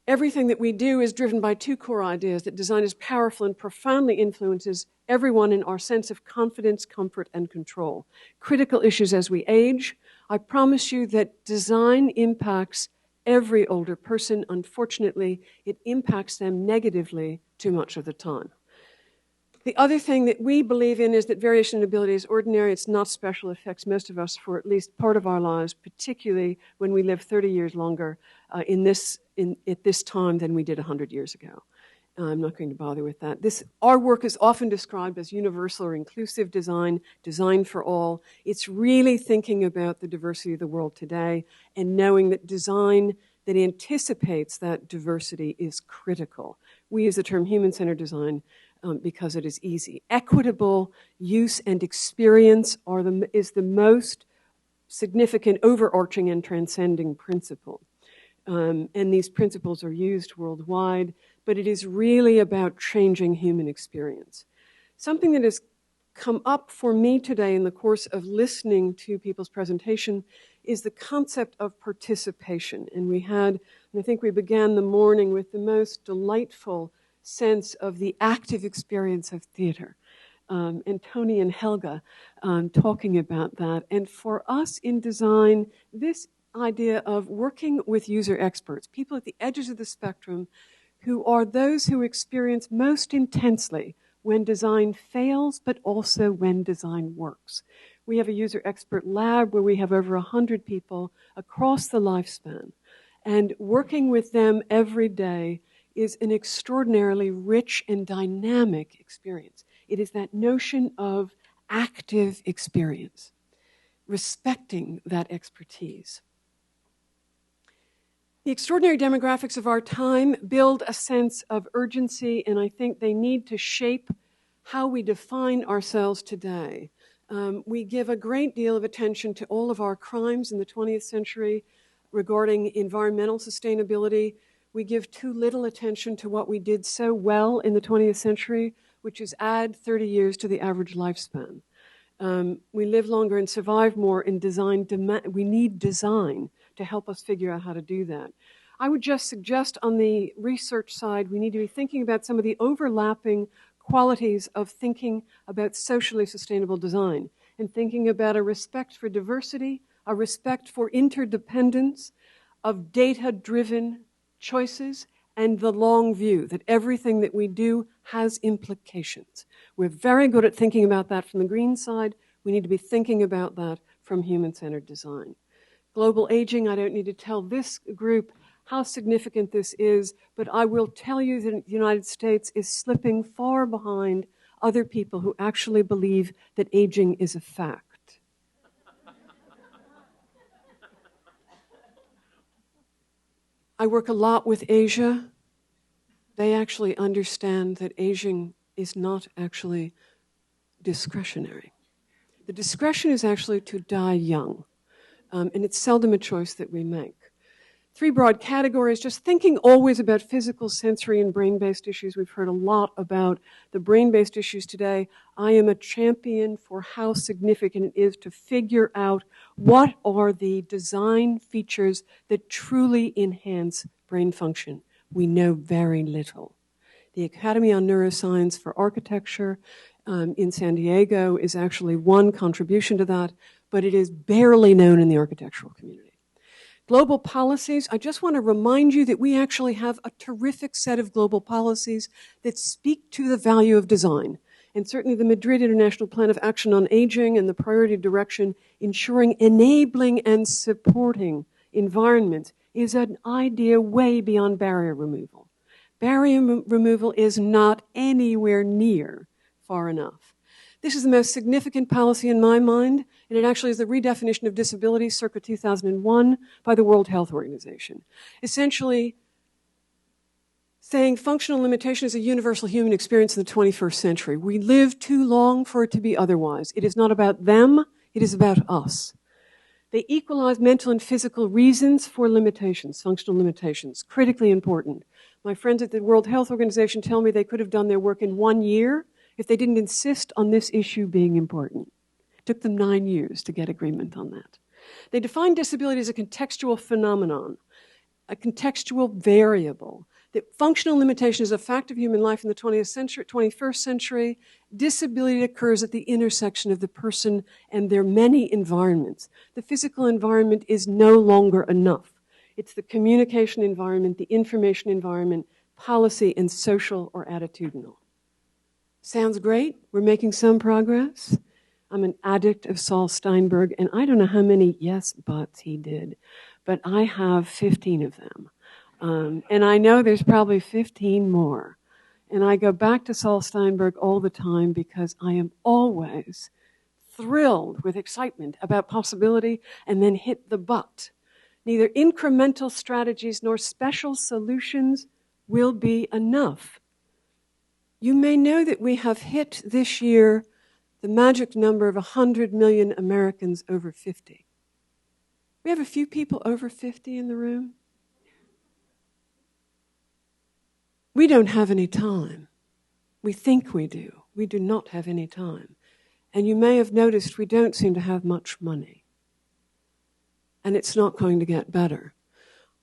Everything that we do is driven by 2 core ideas, that design is powerful and profoundly influences everyone in our sense of confidence, comfort, and control. Critical issues as we age. I promise you that design impacts every older person. Unfortunately, it impacts them negatively too much of the time. The other thing that we believe in is that variation in ability is ordinary. It's not special. It affects most of us for at least part of our lives, particularly when we live 30 years longer at this time than we did 100 years ago. I'm not going to bother with that. Our work is often described as universal or inclusive design, design for all. It's really thinking about the diversity of the world today and knowing that design that anticipates that diversity is critical. We use the term human-centered design because it is easy. Equitable use and experience is the most significant, overarching, and transcending principle. And these principles are used worldwide, but it is really about changing human experience. Something that has come up for me today in the course of listening to people's presentation is the concept of participation. And I think we began the morning with the most delightful sense of the active experience of theater. And Tony and Helga talking about that. And for us in design, this idea of working with user experts, people at the edges of the spectrum who are those who experience most intensely when design fails, but also when design works. We have a user expert lab where we have over 100 people across the lifespan. And working with them every day is an extraordinarily rich and dynamic experience. It is that notion of active experience, respecting that expertise. The extraordinary demographics of our time build a sense of urgency, and I think they need to shape how we define ourselves today. We give a great deal of attention to all of our crimes in the 20th century regarding environmental sustainability. We give too little attention to what we did so well in the 20th century, which is add 30 years to the average lifespan. We live longer and survive more in design. We need design to help us figure out how to do that. I would just suggest on the research side, we need to be thinking about some of the overlapping qualities of thinking about socially sustainable design and thinking about a respect for diversity, a respect for interdependence, of data-driven choices, and the long view, that everything that we do has implications. We're very good at thinking about that from the green side. We need to be thinking about that from human-centered design. Global aging, I don't need to tell this group how significant this is, but I will tell you that the United States is slipping far behind other people who actually believe that aging is a fact. I work a lot with Asia. They actually understand that aging is not actually discretionary. The discretion is actually to die young, and it's seldom a choice that we make. 3 broad categories, just thinking always about physical, sensory, and brain-based issues. We've heard a lot about the brain-based issues today. I am a champion for how significant it is to figure out what are the design features that truly enhance brain function. We know very little. The Academy on Neuroscience for Architecture in San Diego is actually one contribution to that, but it is barely known in the architectural community. Global policies, I just want to remind you that we actually have a terrific set of global policies that speak to the value of design. And certainly the Madrid International Plan of Action on Aging and the priority direction ensuring enabling and supporting environments is an idea way beyond barrier removal. Barrier removal is not anywhere near far enough. This is the most significant policy in my mind, and it actually is the redefinition of disability circa 2001 by the World Health Organization. Essentially saying functional limitation is a universal human experience in the 21st century. We live too long for it to be otherwise. It is not about them, it is about us. They equalize mental and physical reasons for limitations, functional limitations, critically important. My friends at the World Health Organization tell me they could have done their work in 1 year if they didn't insist on this issue being important. It took them 9 years to get agreement on that. They define disability as a contextual phenomenon, a contextual variable, that functional limitation is a fact of human life in the 21st century. Disability occurs at the intersection of the person and their many environments. The physical environment is no longer enough. It's the communication environment, the information environment, policy, and social or attitudinal. Sounds great. We're making some progress. I'm an addict of Saul Steinberg, and I don't know how many yes buts he did, but I have 15 of them. And I know there's probably 15 more. And I go back to Saul Steinberg all the time because I am always thrilled with excitement about possibility and then hit the but. Neither incremental strategies nor special solutions will be enough. You may know that we have hit this year the magic number of 100 million Americans over 50. We have a few people over 50 in the room. We don't have any time. We think we do. We do not have any time. And you may have noticed we don't seem to have much money. and it's not going to get better.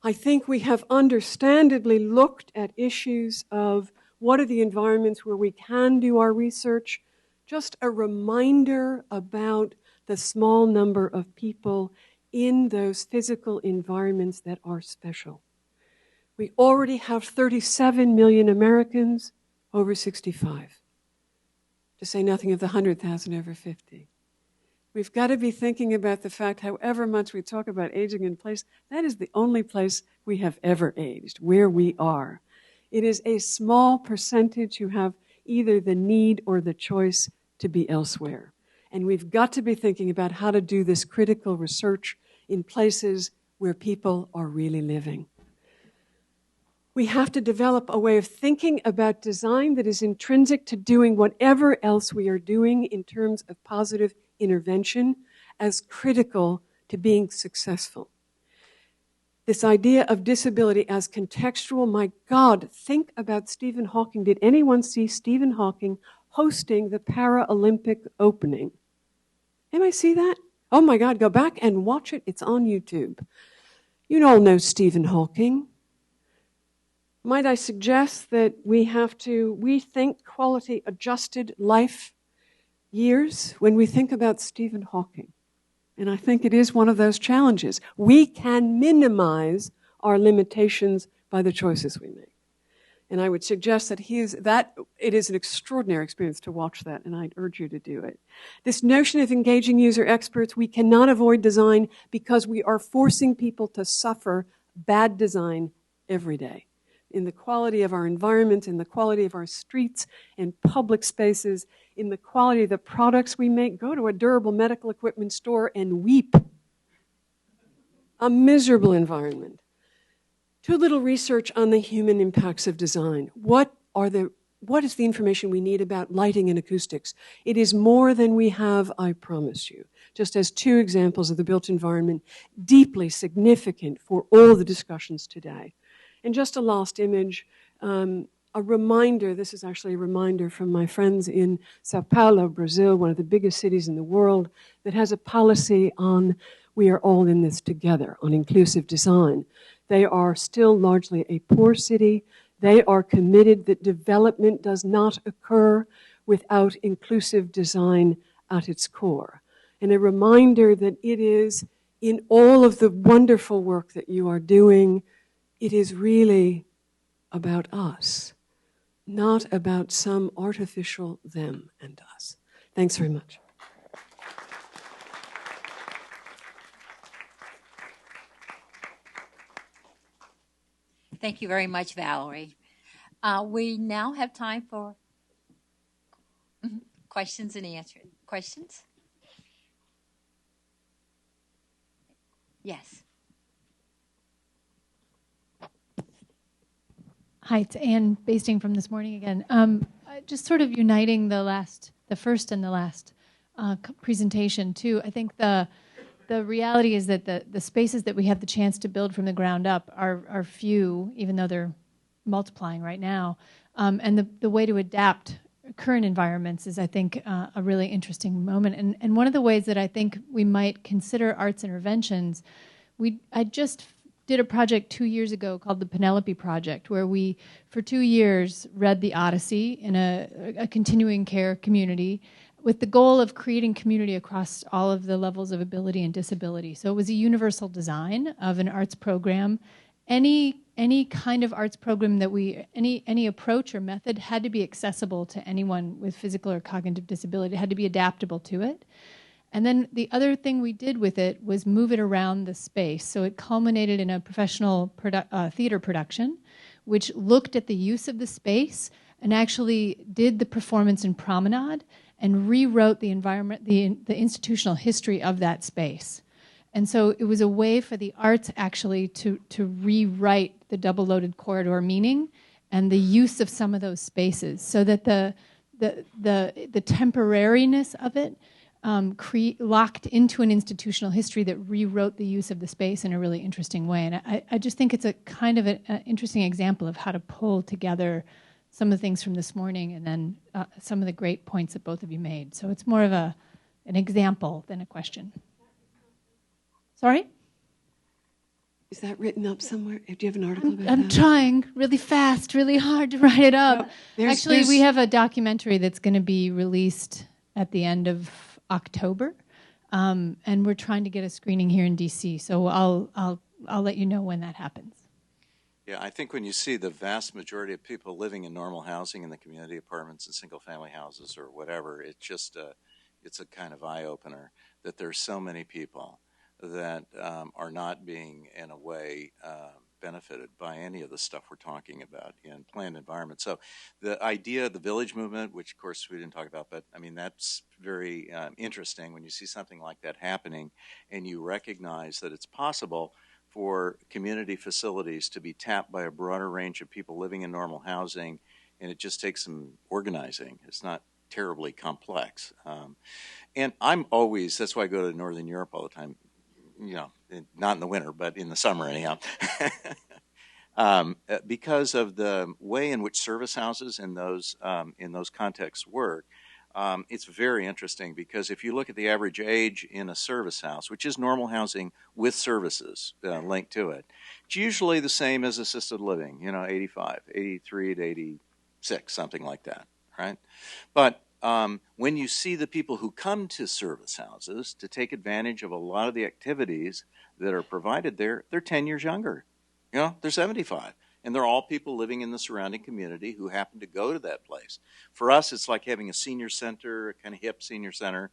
I think we have understandably looked at issues of what are the environments where we can do our research. Just a reminder about the small number of people in those physical environments that are special. We already have 37 million Americans over 65, to say nothing of the 100,000 over 50. We've got to be thinking about the fact, however much we talk about aging in place, that is the only place we have ever aged, where we are. It is a small percentage who have either the need or the choice to be elsewhere. And we've got to be thinking about how to do this critical research in places where people are really living. We have to develop a way of thinking about design that is intrinsic to doing whatever else we are doing in terms of positive intervention as critical to being successful. This idea of disability as contextual, my God, think about Stephen Hawking. Did anyone see Stephen Hawking hosting the Paralympic opening? Anybody see that? Oh my God, go back and watch it. It's on YouTube. You all know Stephen Hawking. Might I suggest that we have to rethink quality adjusted life years when we think about Stephen Hawking? And I think it is one of those challenges. We can minimize our limitations by the choices we make. And I would suggest that it is an extraordinary experience to watch that, and I'd urge you to do it. This notion of engaging user experts, we cannot avoid design because we are forcing people to suffer bad design every day. In the quality of our environment, in the quality of our streets and public spaces, in the quality of the products we make. Go to a durable medical equipment store and weep. A miserable environment. Too little research on the human impacts of design. What is the information we need about lighting and acoustics? It is more than we have, I promise you. Just as two examples of the built environment, deeply significant for all the discussions today. And just a last image, a reminder, this is actually a reminder from my friends in Sao Paulo, Brazil, one of the biggest cities in the world, that has a policy on we are all in this together, on inclusive design. They are still largely a poor city. They are committed that development does not occur without inclusive design at its core. And a reminder that it is in all of the wonderful work that you are doing, it is really about us, not about some artificial them and us. Thanks very much. Thank you very much, Valerie. We now have time for questions and answers. Questions? Yes. Hi, it's Anne Basting from This Morning again. Just sort of uniting the first and the last presentation too. I think the reality is that the spaces that we have the chance to build from the ground up are few, even though they're multiplying right now. And the way to adapt current environments is, I think, a really interesting moment. And one of the ways that I think we might consider arts interventions, I just did a project 2 years ago called the Penelope Project, where we, for 2 years, read the Odyssey in a continuing care community with the goal of creating community across all of the levels of ability and disability. So it was a universal design of an arts program. Any kind of arts program that any approach or method had to be accessible to anyone with physical or cognitive disability. It had to be adaptable to it. And then the other thing we did with it was move it around the space. So it culminated in a professional theater production, which looked at the use of the space and actually did the performance in Promenade and rewrote the environment, the institutional history of that space. And so it was a way for the arts actually to rewrite the double-loaded corridor meaning and the use of some of those spaces, so that the temporariness of it locked into an institutional history that rewrote the use of the space in a really interesting way. And I just think it's a kind of an interesting example of how to pull together some of the things from this morning and then some of the great points that both of you made. So it's more of an example than a question. Sorry? Is that written up somewhere? Do you have an article about I'm that? trying really fast, really hard to write it up. No, Actually, we have a documentary that's going to be released at the end of October, and we're trying to get a screening here in DC. So I'll let you know when that happens. Yeah, I think when you see the vast majority of people living in normal housing in the community apartments and single-family houses or whatever, it's just it's a kind of eye-opener that there's so many people that are not being, in a way, benefited by any of the stuff we're talking about in planned environments. So the idea, the village movement, which, of course, we didn't talk about, but, I mean, that's very interesting when you see something like that happening and you recognize that it's possible for community facilities to be tapped by a broader range of people living in normal housing, and it just takes some organizing. It's not terribly complex. And I'm always, that's why I go to Northern Europe all the time, you know, not in the winter, but in the summer anyhow, because of the way in which service houses in those contexts work. It's very interesting because if you look at the average age in a service house, which is normal housing with services linked to it, it's usually the same as assisted living, you know, 85, 83 to 86, something like that, right? But when you see the people who come to service houses to take advantage of a lot of the activities that are provided there, they're 10 years younger. You know, they're 75. And they're all people living in the surrounding community who happen to go to that place. For us, it's like having a senior center, a kind of hip senior center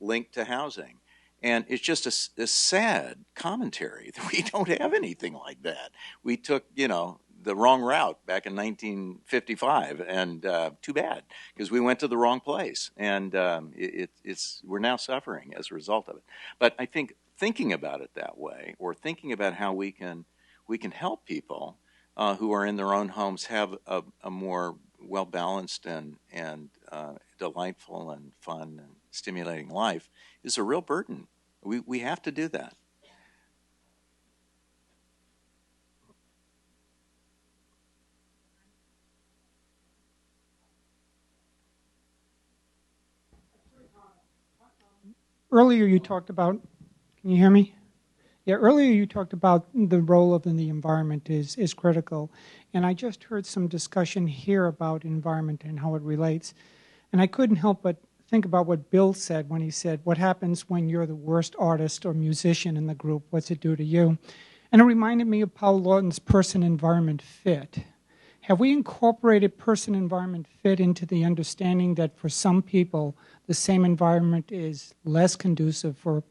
linked to housing. And it's just a sad commentary that we don't have anything like that. We took, you know, the wrong route back in 1955, and too bad, because we went to the wrong place. And we're now suffering as a result of it. But I think thinking about it that way, or thinking about how we can help people who are in their own homes have a more well-balanced and delightful and fun and stimulating life is a real burden. We have to do that. Earlier you talked about, can you hear me? Yeah, earlier you talked about the role of the environment is critical. And I just heard some discussion here about environment and how it relates. And I couldn't help but think about what Bill said when he said, what happens when you're the worst artist or musician in the group? What's it do to you? And it reminded me of Paul Lawton's person-environment fit. Have we incorporated person-environment fit into the understanding that for some people, the same environment is less conducive for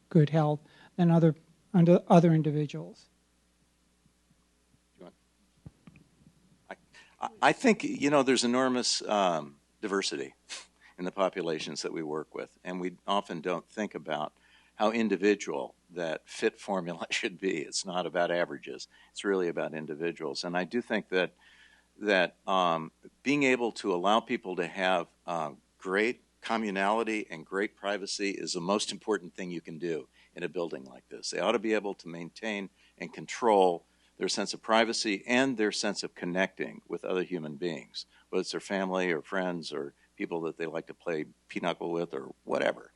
good health than other individuals? I think, you know, there's enormous diversity in the populations that we work with, and we often don't think about how individual that fit formula should be. It's not about averages. It's really about individuals. And I do think that being able to allow people to have great communality and great privacy is the most important thing you can do in a building like this. They ought to be able to maintain and control their sense of privacy and their sense of connecting with other human beings, whether it's their family or friends or people that they like to play pinochle with or whatever.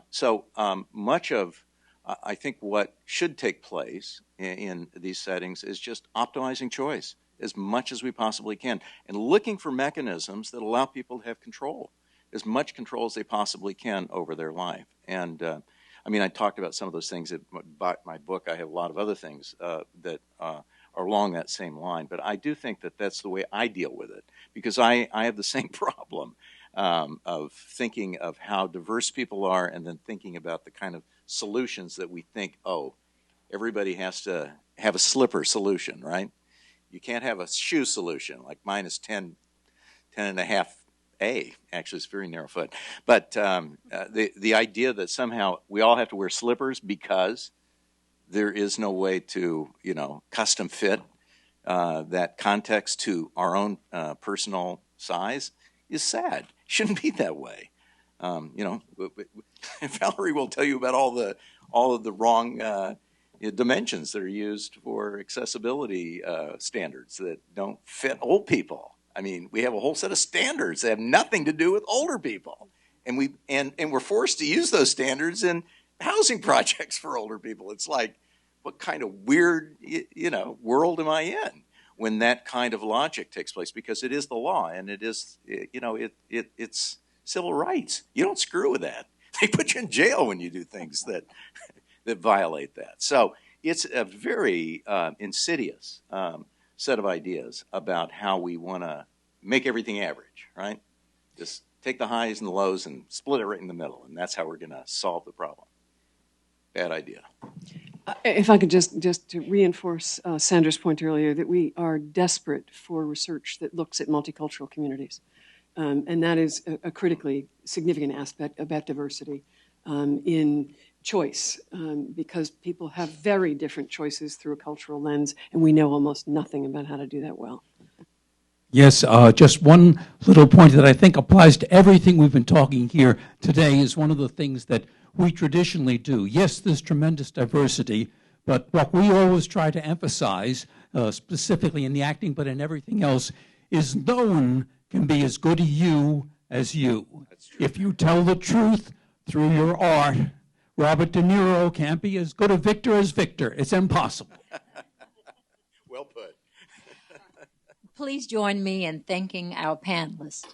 So much of, I think, what should take place in these settings is just optimizing choice as much as we possibly can and looking for mechanisms that allow people to have control, as much control as they possibly can over their life. And I mean, I talked about some of those things in my book. I have a lot of other things that are along that same line. But I do think that that's the way I deal with it, because I have the same problem of thinking of how diverse people are and then thinking about the kind of solutions that we think, oh, everybody has to have a slipper solution, right? You can't have a shoe solution like mine is 10 and a half A. Actually, it's very narrow foot. But the idea that somehow we all have to wear slippers because there is no way to, you know, custom fit that context to our own personal size is sad. Shouldn't be that way. You know, Valerie will tell you about all of the wrong dimensions that are used for accessibility standards that don't fit old people. I mean, we have a whole set of standards that have nothing to do with older people, and we're forced to use those standards in housing projects for older people. It's like, what kind of weird, world am I in when that kind of logic takes place? Because it is the law, and it is, it's civil rights. You don't screw with that. They put you in jail when you do things that violate that. So it's a very insidious set of ideas about how we want to make everything average, right? Just take the highs and the lows and split it right in the middle, and that's how we're going to solve the problem. Bad idea. If I could just to reinforce Sandra's point earlier, that we are desperate for research that looks at multicultural communities. And that is a critically significant aspect about diversity in choice, because people have very different choices through a cultural lens, and we know almost nothing about how to do that well. Yes, just one little point that I think applies to everything we've been talking here today is one of the things that we traditionally do. Yes, there's tremendous diversity, but what we always try to emphasize, specifically in the acting, but in everything else, is no one can be as good a you as you. If you tell the truth through your art, Robert De Niro can't be as good a Victor as Victor. It's impossible. Well put. Please join me in thanking our panelists.